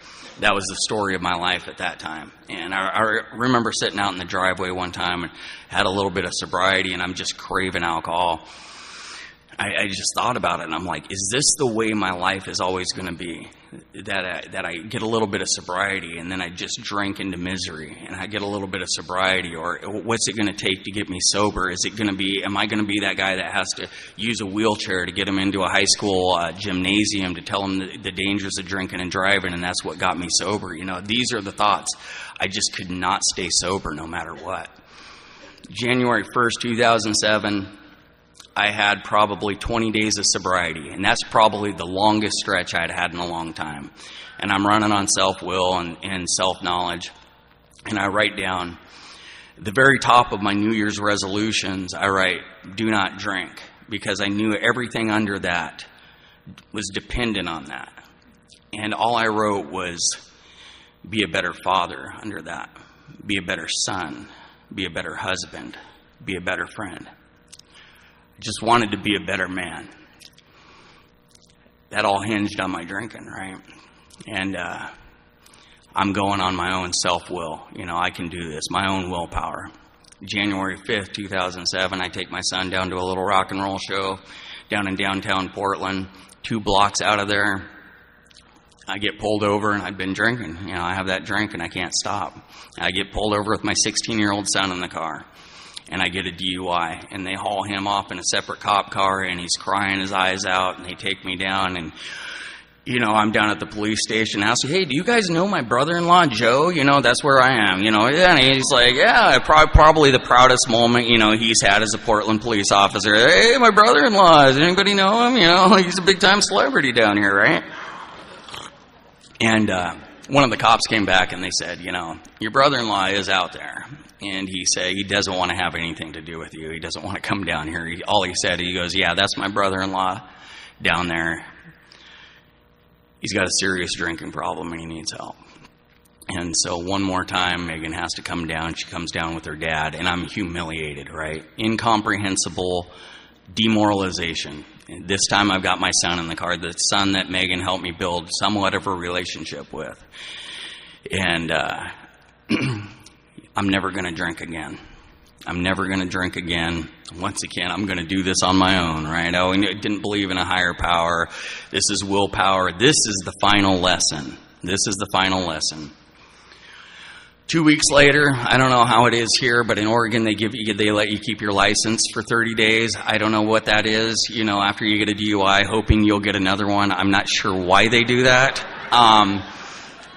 That was the story of my life at that time. And I remember sitting out in the driveway one time and had a little bit of sobriety, and I'm just craving alcohol. I just thought about it, and I'm like, is this the way my life is always going to be? That I get a little bit of sobriety, and then I just drink into misery, and I get a little bit of sobriety, or what's it going to take to get me sober? Am I going to be that guy that has to use a wheelchair to get him into a high school gymnasium to tell him the dangers of drinking and driving, and that's what got me sober? These are the thoughts. I just could not stay sober no matter what. January 1st, 2007, I had probably 20 days of sobriety, and that's probably the longest stretch I'd had in a long time. And I'm running on self-will and self-knowledge, and I write down, the very top of my New Year's resolutions, I write, do not drink, because I knew everything under that was dependent on that. And all I wrote was, be a better father under that, be a better son, be a better husband, be a better friend. Just wanted to be a better man. That all hinged on my drinking, right? And I'm going on my own self-will. I can do this, my own willpower. January 5th, 2007, I take my son down to a little rock and roll show down in downtown Portland, 2 blocks out of there. I get pulled over, and I've been drinking. I have that drink, and I can't stop. I get pulled over with my 16-year-old son in the car. And I get a DUI, and they haul him off in a separate cop car, and he's crying his eyes out, and they take me down, and, I'm down at the police station, asking, hey, do you guys know my brother-in-law, Joe? That's where I am, and he's like, yeah, probably the proudest moment, he's had as a Portland police officer. Hey, my brother-in-law, does anybody know him? He's a big-time celebrity down here, right? And one of the cops came back, and they said, your brother-in-law is out there. And he said he doesn't want to have anything to do with you. He doesn't want to come down here. He goes, yeah, that's my brother-in-law down there. He's got a serious drinking problem and he needs help. And so one more time, Megan has to come down. She comes down with her dad, and I'm humiliated, right? Incomprehensible demoralization. And this time I've got my son in the car, the son that Megan helped me build somewhat of a relationship with. And I'm never going to drink again. I'm never going to drink again. Once again, I'm going to do this on my own, right? I didn't believe in a higher power. This is willpower. This is the final lesson. This is the final lesson. 2 weeks later, I don't know how it is here, but in Oregon, they let you keep your license for 30 days. I don't know what that is, after you get a DUI, hoping you'll get another one. I'm not sure why they do that.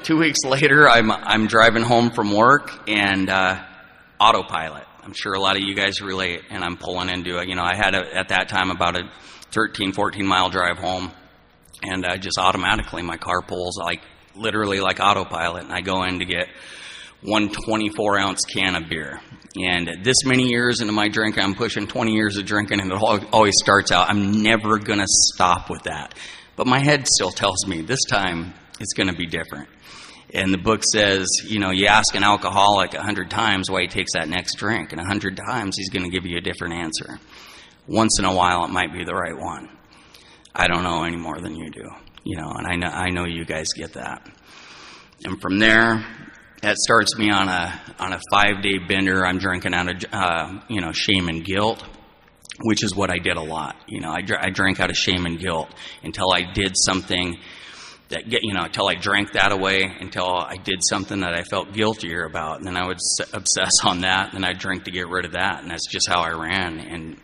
2 weeks later, I'm driving home from work, and autopilot. I'm sure a lot of you guys relate, and I'm pulling into it. I had at that time about a 13, 14-mile drive home, and just automatically my car pulls literally like autopilot, and I go in to get one 24-ounce can of beer. And this many years into my drinking, I'm pushing 20 years of drinking, and it always starts out, I'm never going to stop with that. But my head still tells me this time it's going to be different. And the book says, you know, you ask an alcoholic 100 times why he takes that next drink, and 100 times he's going to give you a different answer. Once in a while, it might be the right one. I don't know any more than you do, you know, and I know you guys get that. And from there, that starts me on a 5-day bender. I'm drinking out of shame and guilt, which is what I did a lot. You know, I drank out of shame and guilt until I did something until I drank that away, until I did something that I felt guiltier about, and then I would obsess on that, and I'd drink to get rid of that, and that's just how I ran. And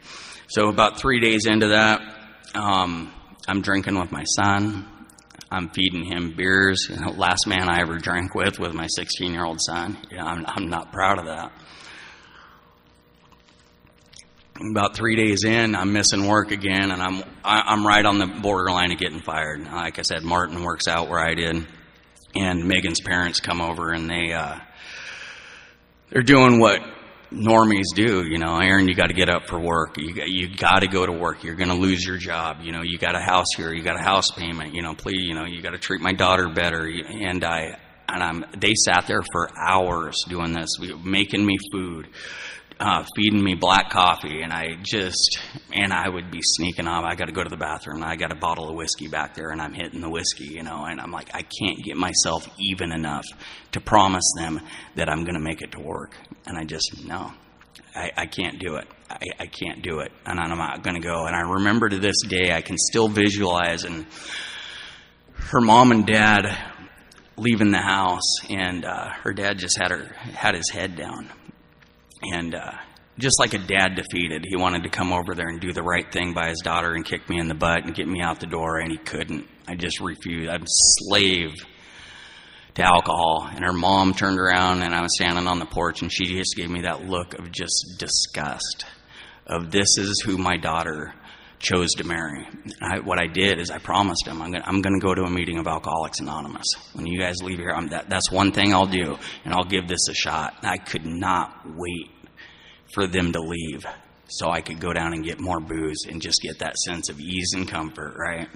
so about 3 days into that, I'm drinking with my son. I'm feeding him beers. You know, last man I ever drank with was my 16-year-old son. You know, I'm not proud of that. About 3 days in, I'm missing work again, and I'm right on the borderline of getting fired. Like I said, Martin works out where I did, and Megan's parents come over, and they're doing what normies do. You know, Aaron, you got to get up for work. You got to go to work. You're going to lose your job. You know, you got a house here. You got a house payment. You know, please, you know, you got to treat my daughter better. And they sat there for hours doing this, making me food. Feeding me black coffee, and I would be sneaking off. I got to go to the bathroom. I got a bottle of whiskey back there, and I'm hitting the whiskey, you know, and I'm like, I can't get myself even enough to promise them that I'm going to make it to work. And I can't do it. I can't do it, and I'm not going to go. And I remember to this day, I can still visualize, and her mom and dad leaving the house, and her dad just had his head down. And just like a dad defeated, he wanted to come over there and do the right thing by his daughter and kick me in the butt and get me out the door, and he couldn't. I just refused. I'm a slave to alcohol. And her mom turned around, and I was standing on the porch, and she just gave me that look of just disgust of, this is who my daughter chose to marry. What I did is I promised him, I'm going to go to a meeting of Alcoholics Anonymous. When you guys leave here, that's one thing I'll do, and I'll give this a shot. I could not wait for them to leave so I could go down and get more booze and just get that sense of ease and comfort, right?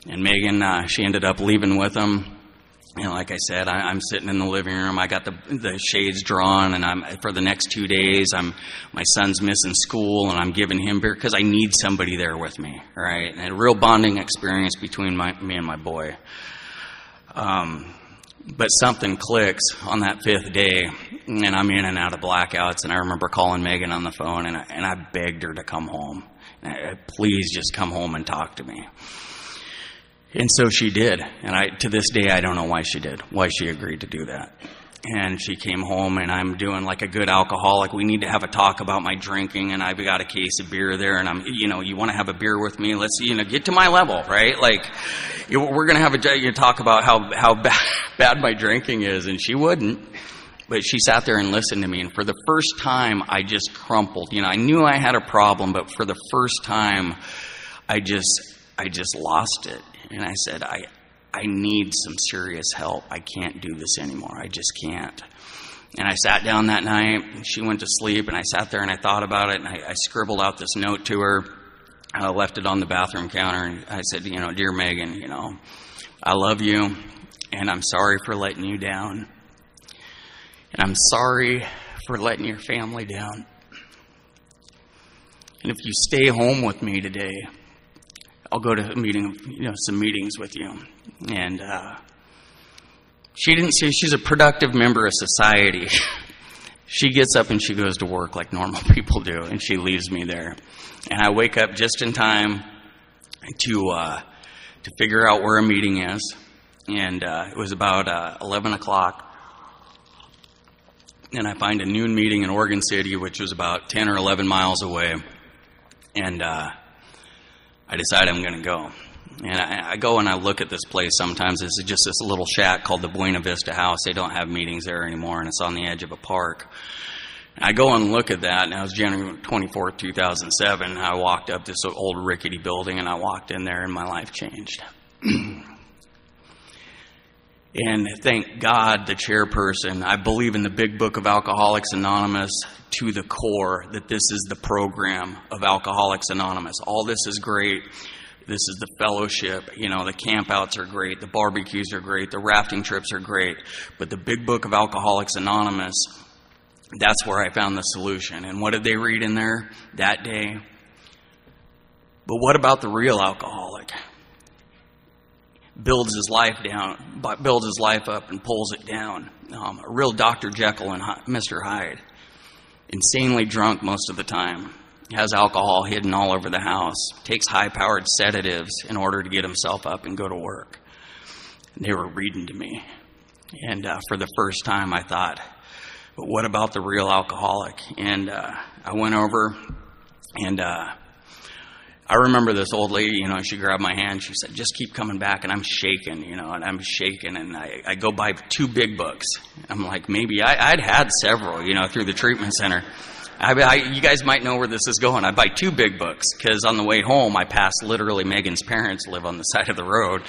And Megan, she ended up leaving with them. You know, like I said, I'm sitting in the living room. I got the shades drawn, and for the next 2 days, my son's missing school, and I'm giving him beer because I need somebody there with me, right? And a real bonding experience between me and my boy. But something clicks on that 5th day, and I'm in and out of blackouts. And I remember calling Megan on the phone, and I begged her to come home. Please just come home and talk to me. And so she did, and to this day I don't know why she did, why she agreed to do that. And she came home, and I'm doing like a good alcoholic. We need to have a talk about my drinking, and I've got a case of beer there, and you want to have a beer with me? Let's, get to my level, right? Like, we're going to have a talk about how bad my drinking is, and she wouldn't. But she sat there and listened to me, and for the first time, I just crumpled. I knew I had a problem, but for the first time, I just lost it. And I said, I need some serious help. I can't do this anymore. I just can't. And I sat down that night, and she went to sleep, and I sat there and I thought about it, and I scribbled out this note to her. I left it on the bathroom counter, and I said, Dear Megan, I love you, and I'm sorry for letting you down. And I'm sorry for letting your family down. And if you stay home with me today, I'll go to some meetings with you. And she didn't say she's a productive member of society. She gets up and she goes to work like normal people do, and she leaves me there. And I wake up just in time to figure out where a meeting is. And it was about 11 o'clock. And I find a noon meeting in Oregon City, which was about 10 or 11 miles away. And I decide I'm going to go. And I go and I look at this place sometimes. It's just this little shack called the Buena Vista House. They don't have meetings there anymore, and it's on the edge of a park. And I go and look at that, and it was January 24th, 2007. And I walked up this old rickety building, and I walked in there, and my life changed. And thank God, the chairperson, I believe in the big book of Alcoholics Anonymous to the core, that this is the program of Alcoholics Anonymous. All this is great. This is the fellowship. You know, the campouts are great. The barbecues are great. The rafting trips are great. But the big book of Alcoholics Anonymous, that's where I found the solution. And what did they read in there that day? But what about the real alcoholic? Builds his life up and pulls it down. A real Dr. Jekyll and Mr. Hyde. Insanely drunk most of the time. Has alcohol hidden all over the house. Takes high-powered sedatives in order to get himself up and go to work. And they were reading to me. And for the first time I thought, but what about the real alcoholic? And I went over and I remember this old lady, you know, she grabbed my hand. She said, just keep coming back. And I'm shaking, you know, and I'm shaking. And I go buy 2 big books. I'm like, maybe I'd had several, you know, through the treatment center. You guys might know where this is going. I buy 2 big books because on the way home, I pass literally Megan's parents live on the side of the road.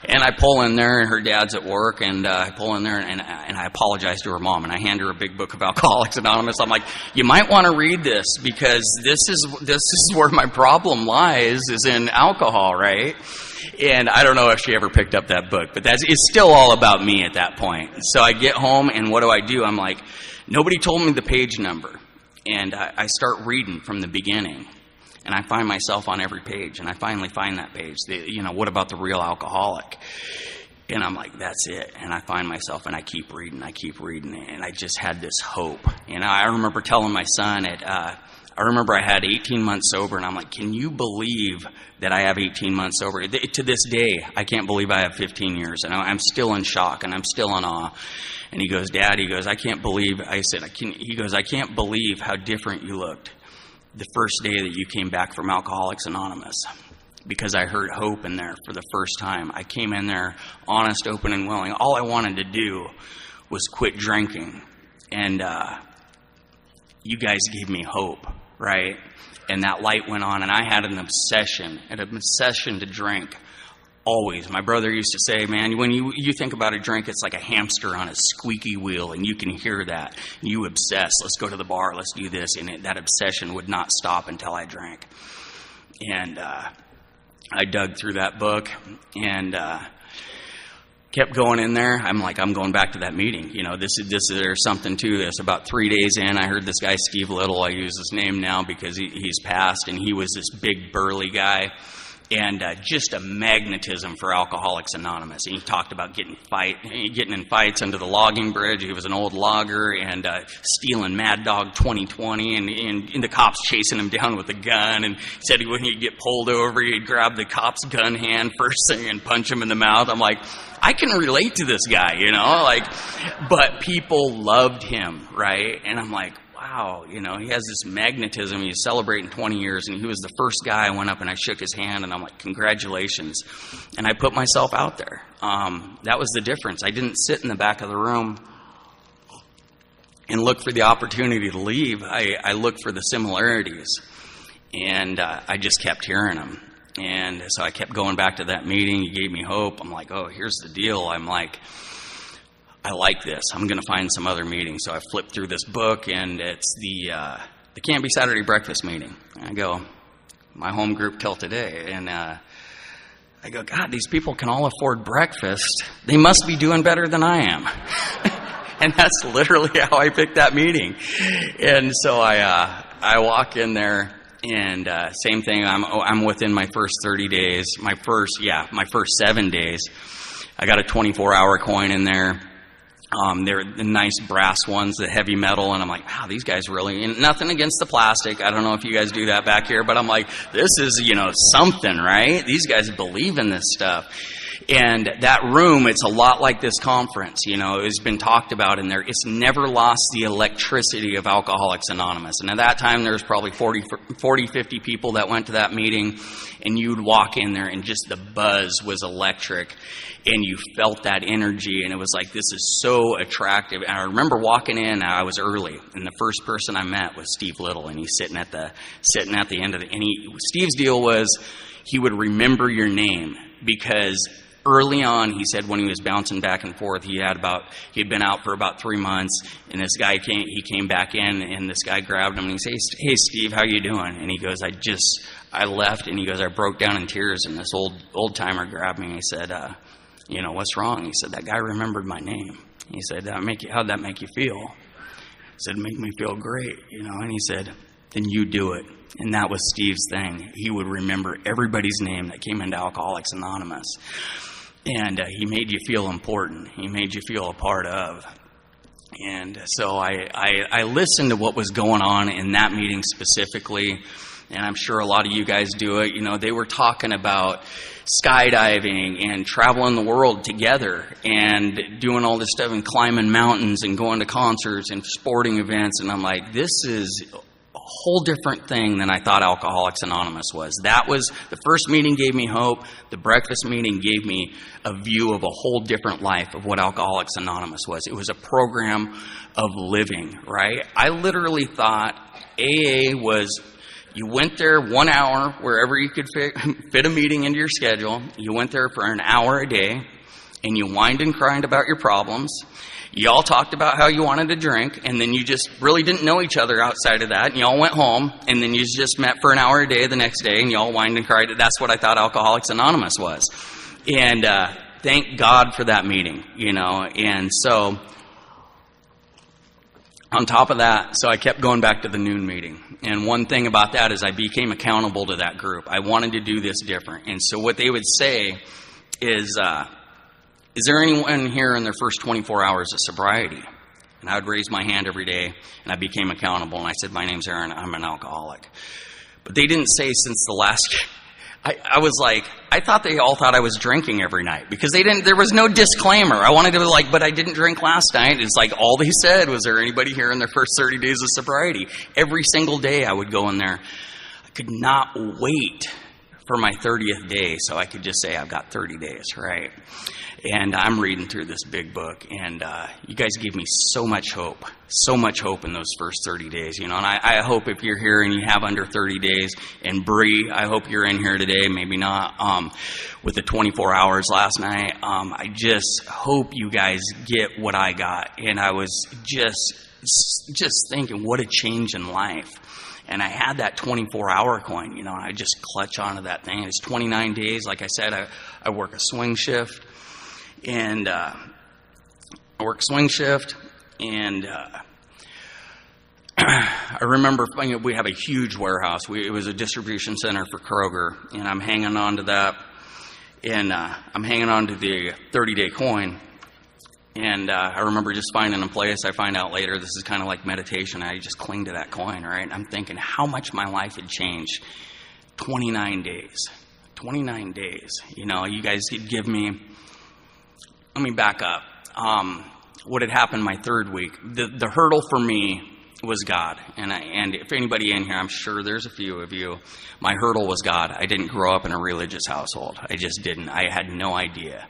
And I pull in there, and her dad's at work, and I pull in there, and I apologize to her mom, and I hand her a big book of Alcoholics Anonymous. I'm like, you might want to read this because this is where my problem lies, is in alcohol, right? And I don't know if she ever picked up that book, but it's still all about me at that point. So I get home, and what do? I'm like, nobody told me the page number. And I start reading from the beginning. And I find myself on every page. And I finally find that page. What about the real alcoholic? And I'm like, that's it. And I find myself and I keep reading. And I just had this hope. And I remember telling my son I remember I had 18 months sober. And I'm like, can you believe that I have 18 months sober? To this day, I can't believe I have 15 years. And I'm still in shock and I'm still in awe. And he goes, Dad, I can't believe, I can't believe how different you looked the first day that you came back from Alcoholics Anonymous, because I heard hope in there for the first time. I came in there honest, open, and willing. All I wanted to do was quit drinking. And you guys gave me hope, right? And that light went on, and I had an obsession to drink. Always. My brother used to say, man, when you think about a drink, it's like a hamster on a squeaky wheel, and you can hear that. And you obsess. Let's go to the bar. Let's do this. And that obsession would not stop until I drank. And I dug through that book and kept going in there. I'm like, I'm going back to that meeting. You know, there's something to this. About 3 days in, I heard this guy, Steve Little. I use his name now because he's passed, and he was this big burly guy. And just a magnetism for Alcoholics Anonymous. And he talked about getting in fights under the logging bridge. He was an old logger and stealing Mad Dog 2020, and the cops chasing him down with a gun. And he said when he'd get pulled over, he'd grab the cop's gun hand first thing and punch him in the mouth. I'm like, I can relate to this guy, you know, but people loved him, right? And I'm like, wow, you know, he has this magnetism. He's celebrating 20 years, and he was the first guy. I went up and I shook his hand, and I'm like, congratulations. And I put myself out there. That was the difference. I didn't sit in the back of the room and look for the opportunity to leave. I looked for the similarities, and I just kept hearing them. And so I kept going back to that meeting. He gave me hope. I'm like, oh, here's the deal. I'm like, I like this. I'm going to find some other meetings. So I flipped through this book, and it's the Can't Be Saturday breakfast meeting. And I go, my home group till today. And I go, God, these people can all afford breakfast. They must be doing better than I am. And that's literally how I picked that meeting. And so I walk in there, and same thing. I'm within my first 30 days. My first 7 days. I got a 24-hour coin in there. They're the nice brass ones, the heavy metal, and I'm like, wow, these guys really, and nothing against the plastic. I don't know if you guys do that back here, but I'm like, this is, something, right? These guys believe in this stuff. And that room, it's a lot like this conference, it's been talked about in there. It's never lost the electricity of Alcoholics Anonymous. And at that time, there was probably 40, 50 people that went to that meeting, and you'd walk in there and just the buzz was electric, and you felt that energy, and it was like, this is so attractive. And I remember walking in, I was early, and the first person I met was Steve Little, and he's sitting at the end of Steve's deal was he would remember your name, because early on, he said when he was bouncing back and forth, he had been out for about 3 months, and this guy came back in, and this guy grabbed him, and he said, "Hey, Steve, how you doing?" And he goes, I left, and he goes, I broke down in tears, and this old timer grabbed me, and he said, "What's wrong?" He said, "That guy remembered my name." He said, "How'd that make you feel?" I said, "It made me feel great, and he said, "Then you do it." And that was Steve's thing. He would remember everybody's name that came into Alcoholics Anonymous. And he made you feel important. He made you feel a part of. And so I listened to what was going on in that meeting specifically, and I'm sure a lot of you guys do it. They were talking about skydiving and traveling the world together and doing all this stuff and climbing mountains and going to concerts and sporting events. And I'm like, this is a whole different thing than I thought Alcoholics Anonymous was. That was, the first meeting gave me hope. The breakfast meeting gave me a view of a whole different life of what Alcoholics Anonymous was. It was a program of living, right? I literally thought AA was, you went there 1 hour, wherever you could fit a meeting into your schedule. You went there for an hour a day, and you whined and cried about your problems. You all talked about how you wanted to drink, and then you just really didn't know each other outside of that, and you all went home, and then you just met for an hour a day the next day, and you all whined and cried. That's what I thought Alcoholics Anonymous was. And thank God for that meeting, And so, on top of that, so I kept going back to the noon meeting. And one thing about that is I became accountable to that group. I wanted to do this different. And so what they would say is there anyone here in their first 24 hours of sobriety? And I would raise my hand every day, and I became accountable. And I said, "My name's Aaron, I'm an alcoholic." But they didn't say since the last... I was like, I thought they all thought I was drinking every night, because there was no disclaimer. I wanted to be like, but I didn't drink last night. It's like all they said was, there anybody here in their first 30 days of sobriety? Every single day I would go in there. I could not wait for my 30th day so I could just say, I've got 30 days, right? And I'm reading through this big book, and you guys gave me so much hope in those first 30 days, And I hope if you're here and you have under 30 days, and Bree, I hope you're in here today, maybe not, with the 24 hours last night. I just hope you guys get what I got. And I was just thinking, what a change in life. And I had that 24-hour coin, and I just clutch onto that thing. It's 29 days. Like I said, I work a swing shift. And I work swing shift, and I remember we have a huge warehouse. It was a distribution center for Kroger, and I'm hanging on to that, and I'm hanging on to the 30-day coin. And I remember just finding a place. I find out later this is kind of like meditation. I just cling to that coin, right? And I'm thinking how much my life had changed. 29 days. 29 days. You guys could give me... Let me back up. What had happened my third week? The hurdle for me was God. And if anybody in here, I'm sure there's a few of you, my hurdle was God. I didn't grow up in a religious household. I just didn't. I had no idea.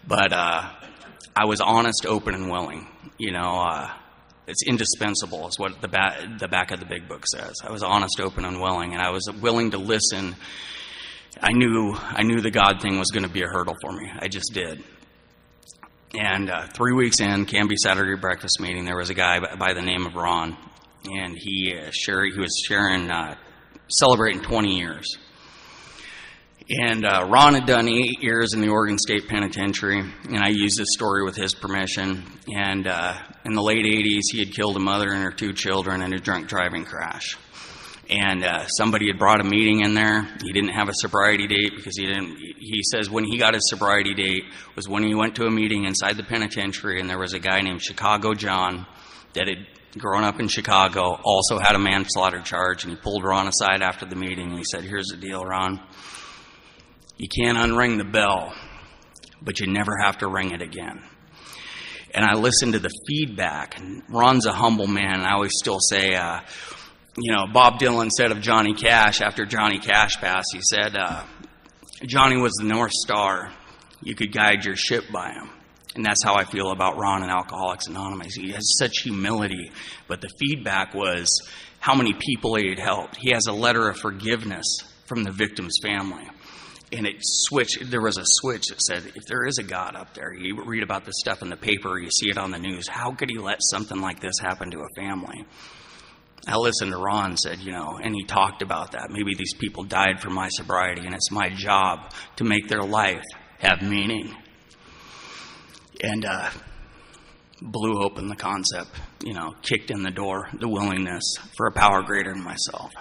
But I was honest, open, and willing. It's indispensable, is what the back of the big book says. I was honest, open, and willing, and I was willing to listen. I knew the God thing was going to be a hurdle for me. I just did. And 3 weeks in, Canby Saturday breakfast meeting, there was a guy by the name of Ron, and he was celebrating 20 years. And Ron had done 8 years in the Oregon State Penitentiary, and I used this story with his permission. And in the late 80s, he had killed a mother and her 2 children in a drunk driving crash. And somebody had brought a meeting in there. He didn't have a sobriety date because he says when he got his sobriety date was when he went to a meeting inside the penitentiary, and there was a guy named Chicago John that had grown up in Chicago, also had a manslaughter charge, and he pulled Ron aside after the meeting, and he said, "Here's the deal, Ron. You can't unring the bell, but you never have to ring it again." And I listened to the feedback, and Ron's a humble man, and I always still say, Bob Dylan said of Johnny Cash, after Johnny Cash passed, he said, Johnny was the North Star. You could guide your ship by him. And that's how I feel about Ron and Alcoholics Anonymous. He has such humility, but the feedback was how many people he had helped. He has a letter of forgiveness from the victim's family. And it switched. There was a switch that said, if there is a God up there, you read about this stuff in the paper, you see it on the news, how could he let something like this happen to a family? I listened to Ron said, and he talked about that. Maybe these people died for my sobriety, and it's my job to make their life have meaning. And blew open the concept, kicked in the door, the willingness for a power greater than myself.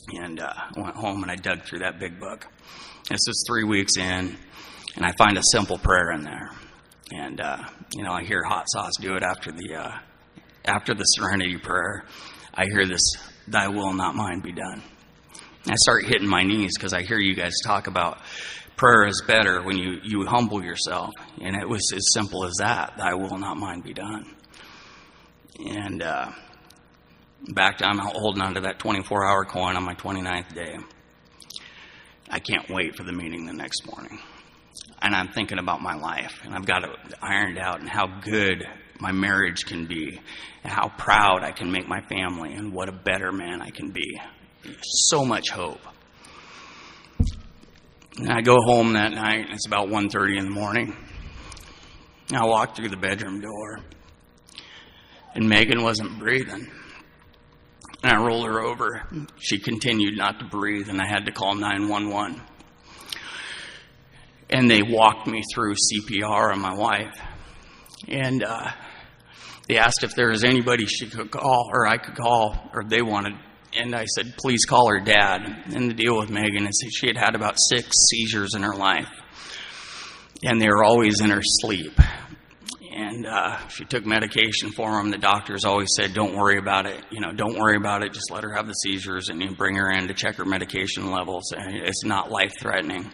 And went home and I dug through that big book. This is 3 weeks in, and I find a simple prayer in there. And, I hear Hot Sauce do it after the Serenity Prayer. I hear this, thy will, not mine, be done. And I start hitting my knees because I hear you guys talk about prayer is better when you humble yourself. And it was as simple as that, thy will, not mine, be done. And I'm holding on to that 24-hour coin on my 29th day. I can't wait for the meeting the next morning. And I'm thinking about my life, and I've got it ironed out, and how good my marriage can be, and how proud I can make my family, and what a better man I can be. So much hope. And I go home that night, and it's about 1:30 in the morning. And I walk through the bedroom door, and Megan wasn't breathing. And I rolled her over. She continued not to breathe, and I had to call 911. And they walked me through CPR on my wife. And they asked if there was anybody she could call, or I could call, or they wanted. And I said, please call her dad. And the deal with Megan is that she had had about 6 seizures in her life. And they were always in her sleep. And she took medication for them. The doctors always said, don't worry about it. Don't worry about it. Just let her have the seizures, and you bring her in to check her medication levels. And it's not life-threatening.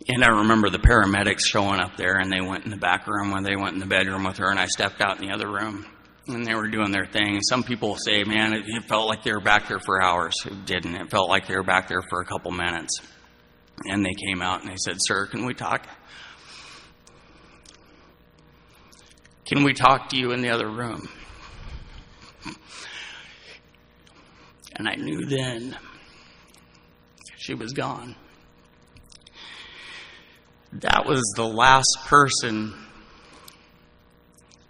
And I remember the paramedics showing up there, and they went in the back room when they went in the bedroom with her, and I stepped out in the other room, and they were doing their thing. Some people say, man, it felt like they were back there for hours. It didn't. It felt like they were back there for a couple minutes. And they came out, and they said, sir, can we talk? Can we talk to you in the other room? And I knew then she was gone. That was the last person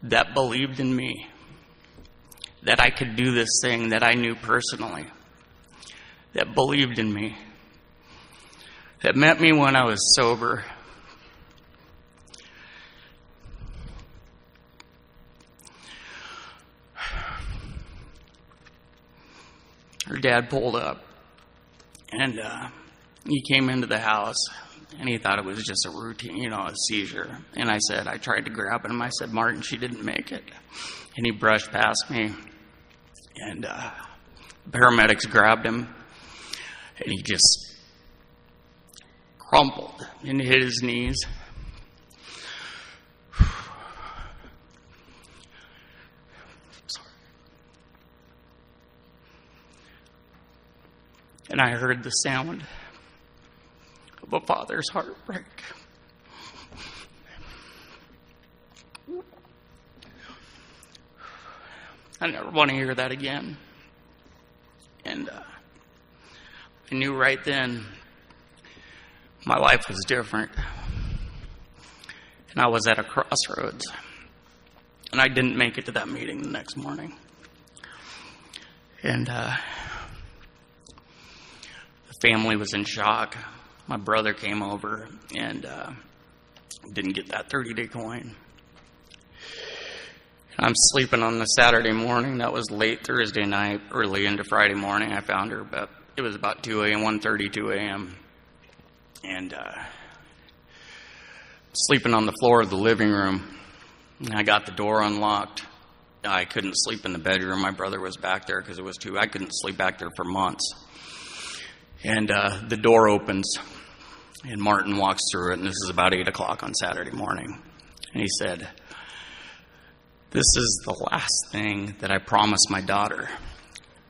that believed in me, that I could do this thing that I knew personally, that believed in me, that met me when I was sober. Her dad pulled up, and he came into the house, and he thought it was just a routine, a seizure. And I tried to grab him. I said, Martin, she didn't make it. And he brushed past me, and paramedics grabbed him, and he just crumpled and hit his knees. And I heard the sound of a father's heartbreak. I never want to hear that again. And I knew right then my life was different. And I was at a crossroads. And I didn't make it to that meeting the next morning. And the family was in shock. My brother came over and didn't get that 30-day coin. I'm sleeping on the Saturday morning. That was late Thursday night, early into Friday morning. I found her, but it was about 2 a.m., 1:30, 2 a.m. And sleeping on the floor of the living room. And I got the door unlocked. I couldn't sleep in the bedroom. My brother was back there because it was I couldn't sleep back there for months. And the door opens, and Martin walks through it, and this is about 8 o'clock on Saturday morning. And he said, this is the last thing that I promised my daughter,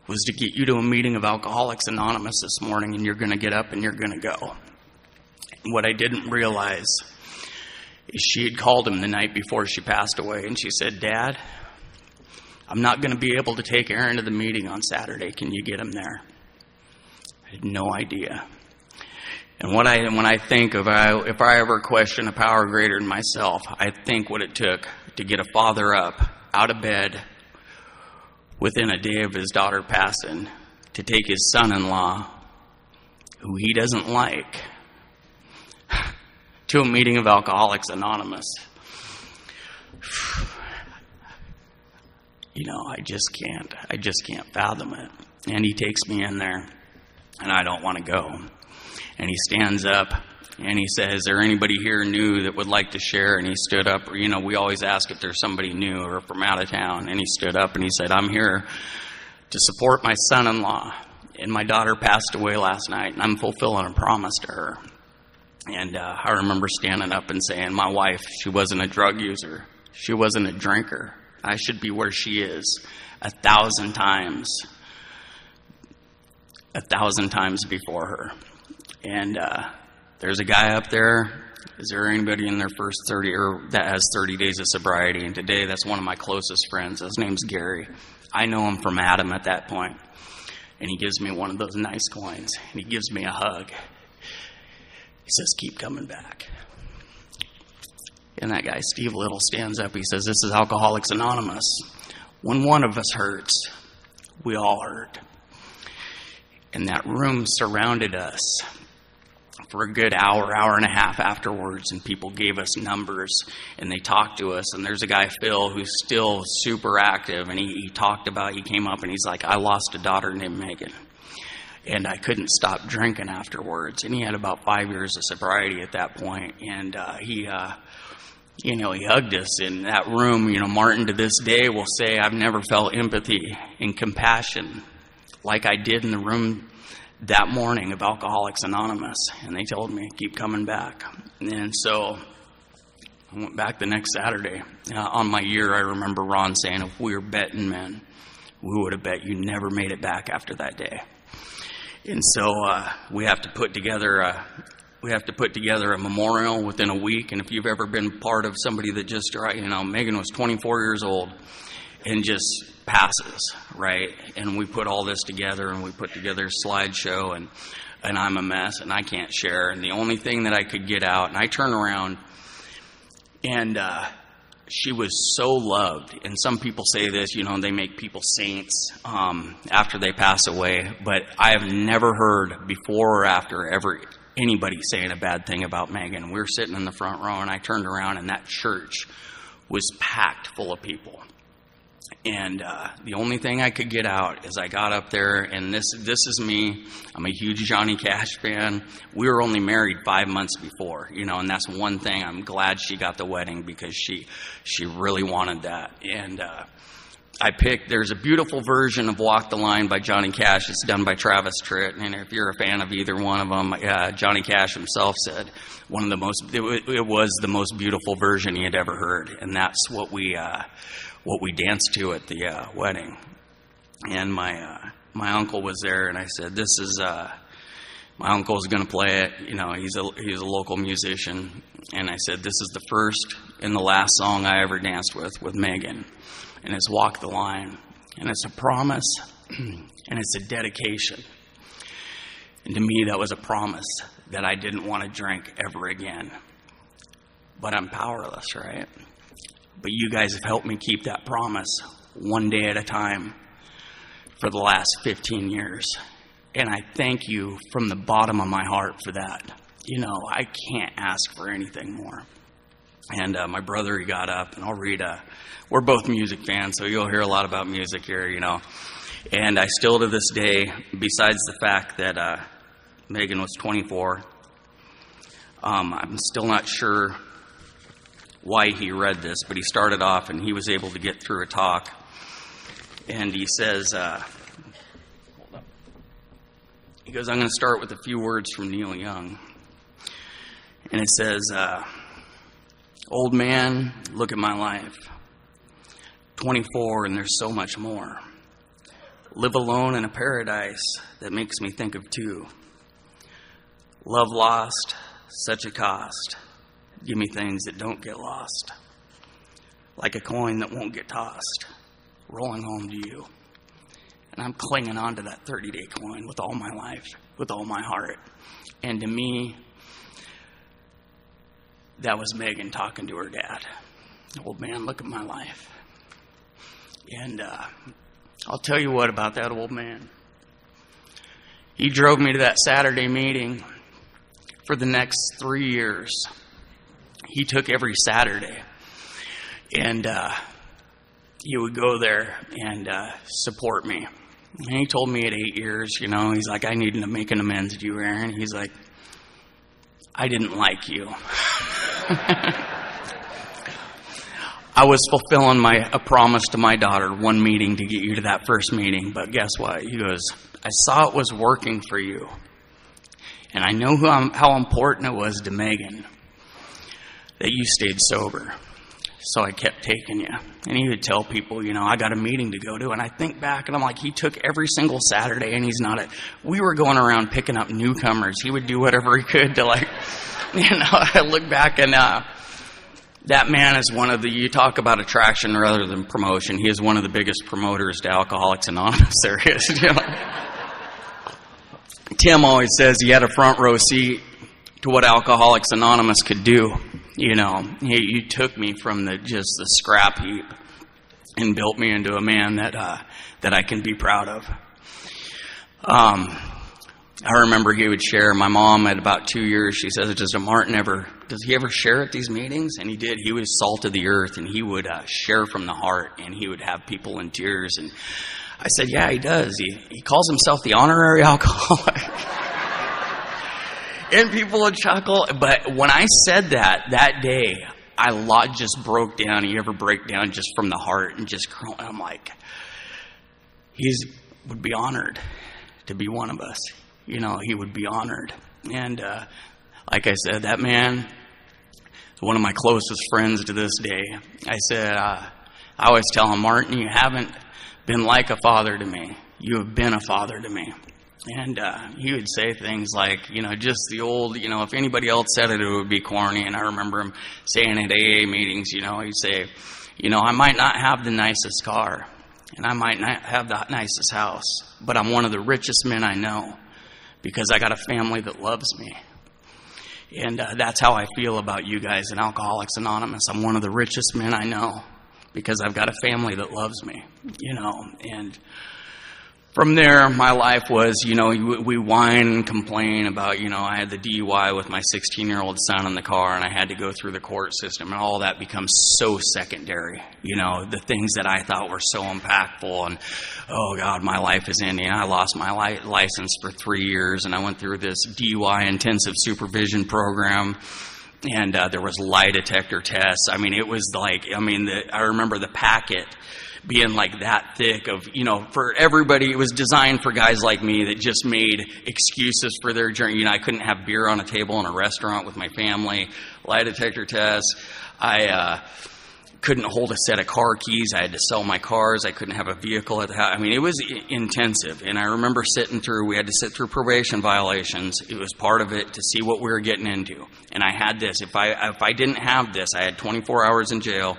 was to get you to a meeting of Alcoholics Anonymous this morning, and you're going to get up and you're going to go. And what I didn't realize is she had called him the night before she passed away, and she said, Dad, I'm not going to be able to take Aaron to the meeting on Saturday. Can you get him there? I had no idea. And when I think of if I ever question a power greater than myself, I think what it took to get a father up out of bed within a day of his daughter passing, to take his son-in-law, who he doesn't like, to a meeting of Alcoholics Anonymous. I just can't fathom it. And he takes me in there, and I don't want to go. And he stands up, and he says, "Is there anybody here new that would like to share?" And he stood up. We always ask if there's somebody new or from out of town. And he stood up, and he said, "I'm here to support my son-in-law. And my daughter passed away last night, and I'm fulfilling a promise to her." And I remember standing up and saying, "My wife, she wasn't a drug user. She wasn't a drinker. I should be where she is 1,000 times before her." And there's a guy up there. Is there anybody in their first 30 or that has 30 days of sobriety? And today, that's one of my closest friends. His name's Gary. I know him from Adam at that point. And he gives me one of those nice coins, and he gives me a hug. He says, "Keep coming back." And that guy, Steve Little, stands up. He says, "This is Alcoholics Anonymous. When one of us hurts, we all hurt." And that room surrounded us for a good hour and a half afterwards, and people gave us numbers, and they talked to us. And there's a guy, Phil, who's still super active, and he came up, and he's like, "I lost a daughter named Megan, and I couldn't stop drinking afterwards." And he had about 5 years of sobriety at that point. And he hugged us in that room. Martin to this day will say, "I've never felt empathy and compassion like I did in the room that morning of Alcoholics Anonymous." And they told me, "Keep coming back." And so I went back the next Saturday. On my year, I remember Ron saying, "If we were betting men, we would have bet you never made it back after that day." And so we have to put together a memorial within a week. And if you've ever been part of somebody that just, Megan was 24 years old and just passes, right? And we put all this together, and we put together a slideshow, and I'm a mess, and I can't share. And the only thing that I could get out, and I turn around, and she was so loved. And some people say this, they make people saints after they pass away. But I have never heard before or after ever anybody saying a bad thing about Megan. We were sitting in the front row, and I turned around, and that church was packed full of people. And the only thing I could get out is I got up there, and this is me. I'm a huge Johnny Cash fan. We were only married 5 months before, and that's one thing. I'm glad she got the wedding, because she really wanted that. And there's a beautiful version of Walk the Line by Johnny Cash. It's done by Travis Tritt. And if you're a fan of either one of them, Johnny Cash himself said it was the most beautiful version he had ever heard. And that's what we danced to at the wedding. And my uncle was there, and I said, "This is my uncle's going to play it. He's a local musician." And I said, "This is the first and the last song I ever danced with Megan, and it's Walk the Line, and it's a promise, and it's a dedication." And to me, that was a promise that I didn't want to drink ever again. But I'm powerless, right? But you guys have helped me keep that promise one day at a time for the last 15 years. And I thank you from the bottom of my heart for that. I can't ask for anything more. And my brother, he got up, and I'll read we're both music fans, so you'll hear a lot about music here, And I still to this day, besides the fact that Megan was 24, I'm still not sure why he read this, but he started off, and he was able to get through a talk. And he says, hold up. He goes, "I'm going to start with a few words from Neil Young." And it says, "Old man, look at my life. 24, and there's so much more. Live alone in a paradise that makes me think of two. Love lost, such a cost. Give me things that don't get lost. Like a coin that won't get tossed, rolling home to you." And I'm clinging on to that 30-day coin with all my life. with all my heart. And to me, that was Megan talking to her dad. Old man, look at my life. And I'll tell you what about that old man. He drove me to that Saturday meeting for the next 3 years. He took every Saturday. And he would go there and support me. And he told me at 8 years, he's like, I need to make an amends to you, Aaron. He's like, I didn't like you. I was fulfilling a promise to my daughter, one meeting to get you to that first meeting. But guess what? He goes, I saw it was working for you. And I know how important it was to Megan that you stayed sober. So I kept taking you. And he would tell people, I got a meeting to go to. And I think back and I'm like, he took every single Saturday and he's not we were going around picking up newcomers. He would do whatever he could to I look back and that man is one of you talk about attraction rather than promotion. He is one of the biggest promoters to Alcoholics Anonymous there is. Tim always says he had a front row seat to what Alcoholics Anonymous could do. You took me from just the scrap heap and built me into a man that I can be proud of. I remember he would share. My mom at about 2 years, she says, does he ever share at these meetings? And he did. He was salt of the earth, and he would share from the heart, and he would have people in tears. And I said, yeah, he does. He calls himself the honorary alcoholic. And people would chuckle. But when I said that day, just broke down. You ever break down just from the heart and just cry? I'm like, would be honored to be one of us. He would be honored. And like I said, that man is one of my closest friends to this day. I said, I always tell him, Martin, you haven't been like a father to me. You have been a father to me. And he would say things like, just the old, if anybody else said it, it would be corny. And I remember him saying at AA meetings, he'd say, I might not have the nicest car, and I might not have the nicest house, but I'm one of the richest men I know because I got a family that loves me. And that's how I feel about you guys in Alcoholics Anonymous. I'm one of the richest men I know because I've got a family that loves me, and from there, my life was, we whine and complain about, I had the DUI with my 16-year-old son in the car, and I had to go through the court system, and all that becomes so secondary. The things that I thought were so impactful, and, oh, God, my life is ending. I lost my license for 3 years, and I went through this DUI intensive supervision program, and there was lie detector tests. I mean, it was I remember the packet being like that thick of, for everybody. It was designed for guys like me that just made excuses for their journey. I couldn't have beer on a table in a restaurant with my family. Lie detector tests. I couldn't hold a set of car keys. I had to sell my cars. I couldn't have a vehicle at the house. I mean, it was intensive. And I remember we had to sit through probation violations. It was part of it to see what we were getting into. And I had this. If I didn't have this, I had 24 hours in jail.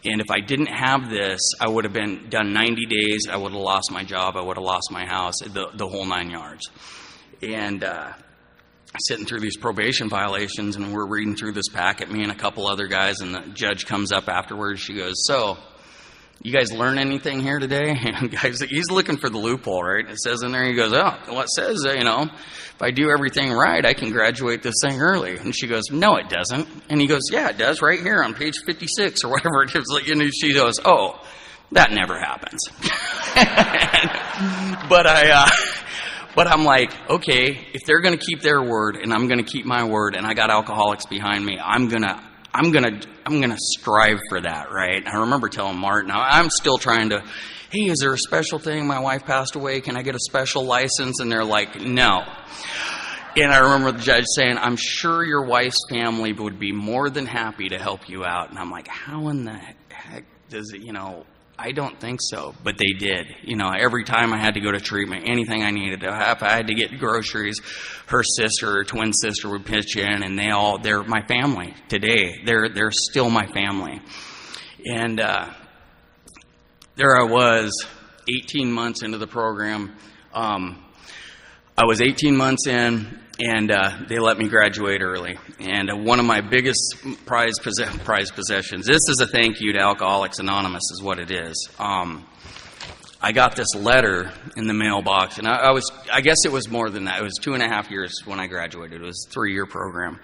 And if I didn't have this, I would have done 90 days. I would have lost my job. I would have lost my house, the whole 9 yards. And sitting through these probation violations, and we're reading through this packet, me and a couple other guys, and the judge comes up afterwards. She goes, so, you guys learn anything here today? And guys, he's looking for the loophole, right? It says in there, he goes, oh, well, it says, if I do everything right, I can graduate this thing early. And she goes, no, it doesn't. And he goes, yeah, it does, right here on page 56 or whatever it is. And she goes, oh, that never happens. But I'm like, okay, if they're going to keep their word and I'm going to keep my word, and I got alcoholics behind me, I'm gonna strive for that, right? I remember telling Martin, I'm still trying to, hey, is there a special thing? My wife passed away. Can I get a special license? And they're like, no. And I remember the judge saying, I'm sure your wife's family would be more than happy to help you out. And I'm like, how in the heck does it, I don't think so. But they did. Every time I had to go to treatment, anything I needed to have, I had to get groceries, her twin sister would pitch in, and they're my family today. They're still my family. And there I was, 18 months into the program. I was 18 months in, and they let me graduate early. And one of my biggest prized possessions, this is a thank you to Alcoholics Anonymous, is what it is. I got this letter in the mailbox, and I guess it was more than that. It was 2.5 years when I graduated. It was a 3-year program.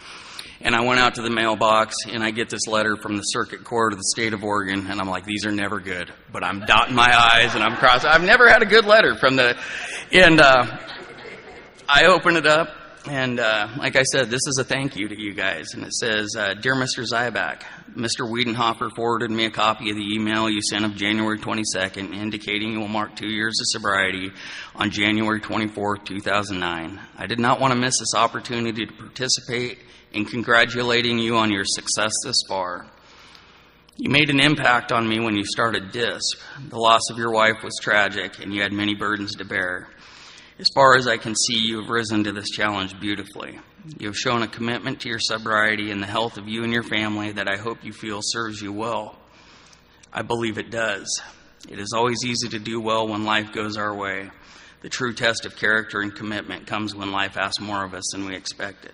And I went out to the mailbox, and I get this letter from the Circuit Court of the State of Oregon, and I'm like, these are never good. But I'm dotting my I's, and I'm crossing. I've never had a good letter from the... And I open it up, and like I said, this is a thank you to you guys. And it says, Dear Mr. Zyback, Mr. Wiedenhofer forwarded me a copy of the email you sent of January 22nd, indicating you will mark 2 years of sobriety on January 24th, 2009. I did not want to miss this opportunity to participate in congratulating you on your success this far. You made an impact on me when you started DISP. The loss of your wife was tragic, and you had many burdens to bear. As far as I can see, you have risen to this challenge beautifully. You have shown a commitment to your sobriety and the health of you and your family that I hope you feel serves you well. I believe it does. It is always easy to do well when life goes our way. The true test of character and commitment comes when life asks more of us than we expected.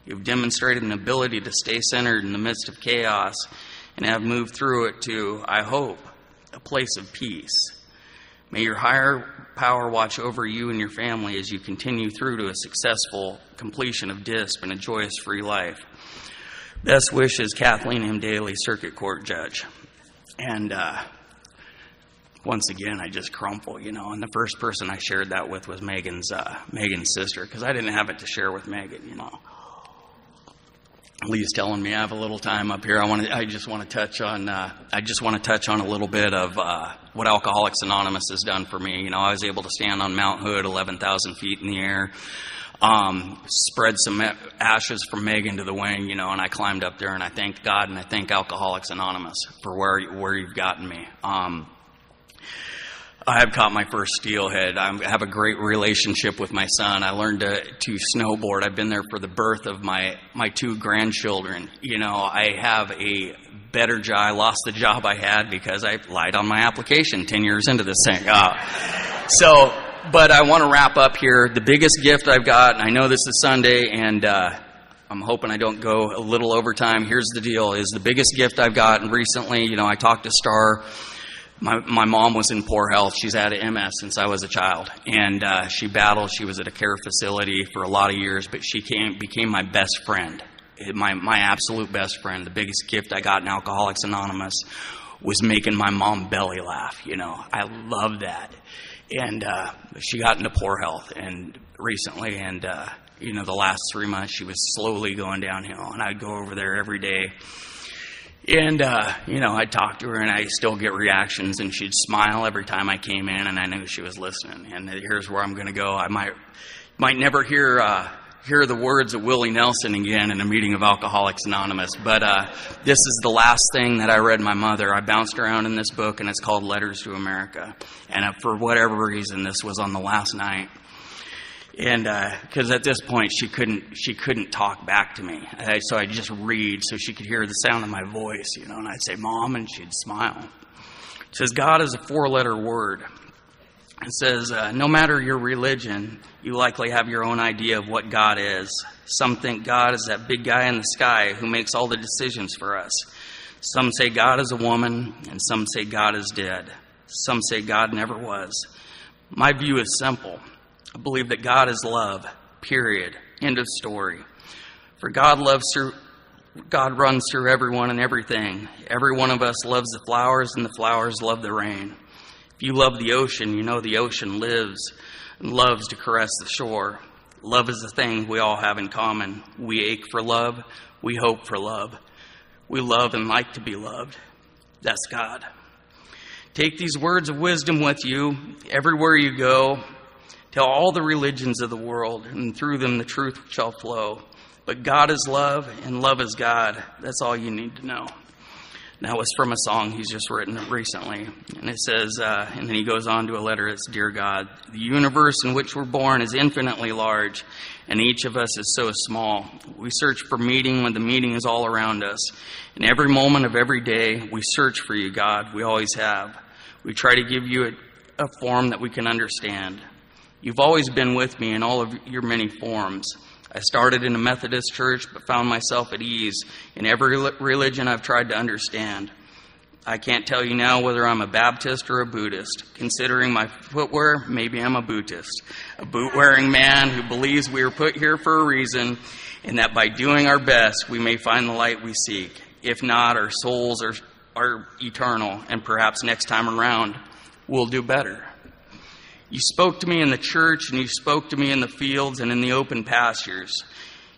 You have demonstrated an ability to stay centered in the midst of chaos and have moved through it to, I hope, a place of peace. May your higher power watch over you and your family as you continue through to a successful completion of DISP and a joyous free life. Best wishes, Kathleen M. Daly, Circuit Court Judge. And once again, I just crumple, and the first person I shared that with was Megan's sister, because I didn't have it to share with Megan, Lee's telling me I have a little time up here. I just want to touch on a little bit of what Alcoholics Anonymous has done for me. I was able to stand on Mount Hood, 11,000 feet in the air, spread some ashes from Megan to the wing, and I climbed up there, and I thank God and I thank Alcoholics Anonymous for where you've gotten me. I have caught my first steelhead. I have a great relationship with my son. I learned to snowboard. I've been there for the birth of my 2 grandchildren. I have a better job. I lost the job I had because I lied on my application 10 years into this thing. But I want to wrap up here. The biggest gift I've got, and I know this is Sunday, and I'm hoping I don't go a little over time. Here's the deal, is the biggest gift I've gotten recently, I talked to Star. My mom was in poor health. She's had MS since I was a child. And she battled. She was at a care facility for a lot of years, but she became my best friend, my absolute best friend. The biggest gift I got in Alcoholics Anonymous was making my mom belly laugh. I love that. And she got into poor health and recently, and the last 3 months she was slowly going downhill. And I'd go over there every day. And, I'd talk to her, and I still get reactions, and she'd smile every time I came in, and I knew she was listening. And here's where I'm going to go. I might never hear the words of Willie Nelson again in a meeting of Alcoholics Anonymous, but this is the last thing that I read my mother. I bounced around in this book, and it's called Letters to America. And for whatever reason, this was on the last night. And because at this point she couldn't talk back to me, so I'd just read so she could hear the sound of my voice, and I'd say Mom, and she'd smile. It says God is a 4-letter word. It says no matter your religion, you likely have your own idea of what God is. Some think God is that big guy in the sky who makes all the decisions for us. Some say God is a woman, and some say God is dead. Some say God never was. My view is simple. I believe that God is love, period. End of story. For God runs through everyone and everything. Every one of us loves the flowers, and the flowers love the rain. If you love the ocean, you know the ocean lives and loves to caress the shore. Love is the thing we all have in common. We ache for love. We hope for love. We love and like to be loved. That's God. Take these words of wisdom with you everywhere you go. Tell all the religions of the world, and through them the truth shall flow. But God is love, and love is God. That's all you need to know. That was from a song he's just written recently. And it says, and then he goes on to a letter, it's Dear God, the universe in which we're born is infinitely large, and each of us is so small. We search for meaning when the meaning is all around us. In every moment of every day, we search for you, God. We always have. We try to give you a form that we can understand. You've always been with me in all of your many forms. I started in a Methodist church, but found myself at ease in every religion I've tried to understand. I can't tell you now whether I'm a Baptist or a Buddhist. Considering my footwear, maybe I'm a Buddhist, a boot-wearing man who believes we were put here for a reason, and that by doing our best, we may find the light we seek. If not, our souls are eternal, and perhaps next time around, we'll do better. You spoke to me in the church, and you spoke to me in the fields and in the open pastures.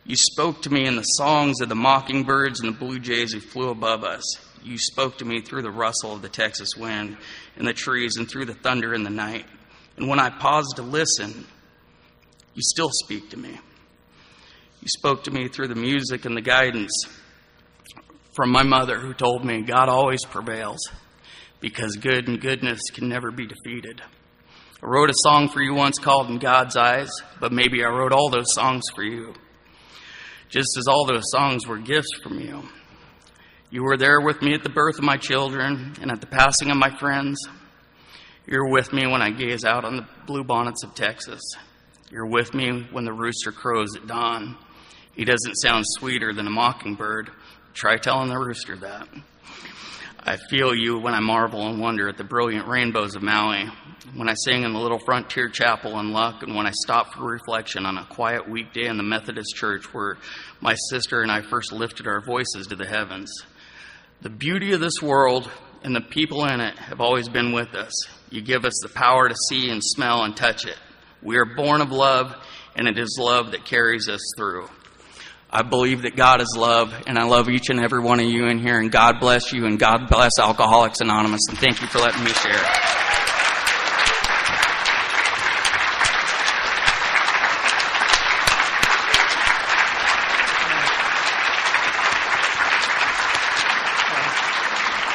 You spoke to me in the songs of the mockingbirds and the blue jays who flew above us. You spoke to me through the rustle of the Texas wind in the trees and through the thunder in the night. And when I paused to listen, you still speak to me. You spoke to me through the music and the guidance from my mother, who told me God always prevails because good and goodness can never be defeated. I wrote a song for you once called In God's Eyes, but maybe I wrote all those songs for you, just as all those songs were gifts from you. You were there with me at the birth of my children and at the passing of my friends. You're with me when I gaze out on the blue bonnets of Texas. You're with me when the rooster crows at dawn. He doesn't sound sweeter than a mockingbird. Try telling the rooster that. I feel you when I marvel and wonder at the brilliant rainbows of Maui, when I sing in the little frontier chapel in Luck, and when I stop for reflection on a quiet weekday in the Methodist church where my sister and I first lifted our voices to the heavens. The beauty of this world and the people in it have always been with us. You give us the power to see and smell and touch it. We are born of love, and it is love that carries us through. I believe that God is love, and I love each and every one of you in here, and God bless you, and God bless Alcoholics Anonymous, and thank you for letting me share.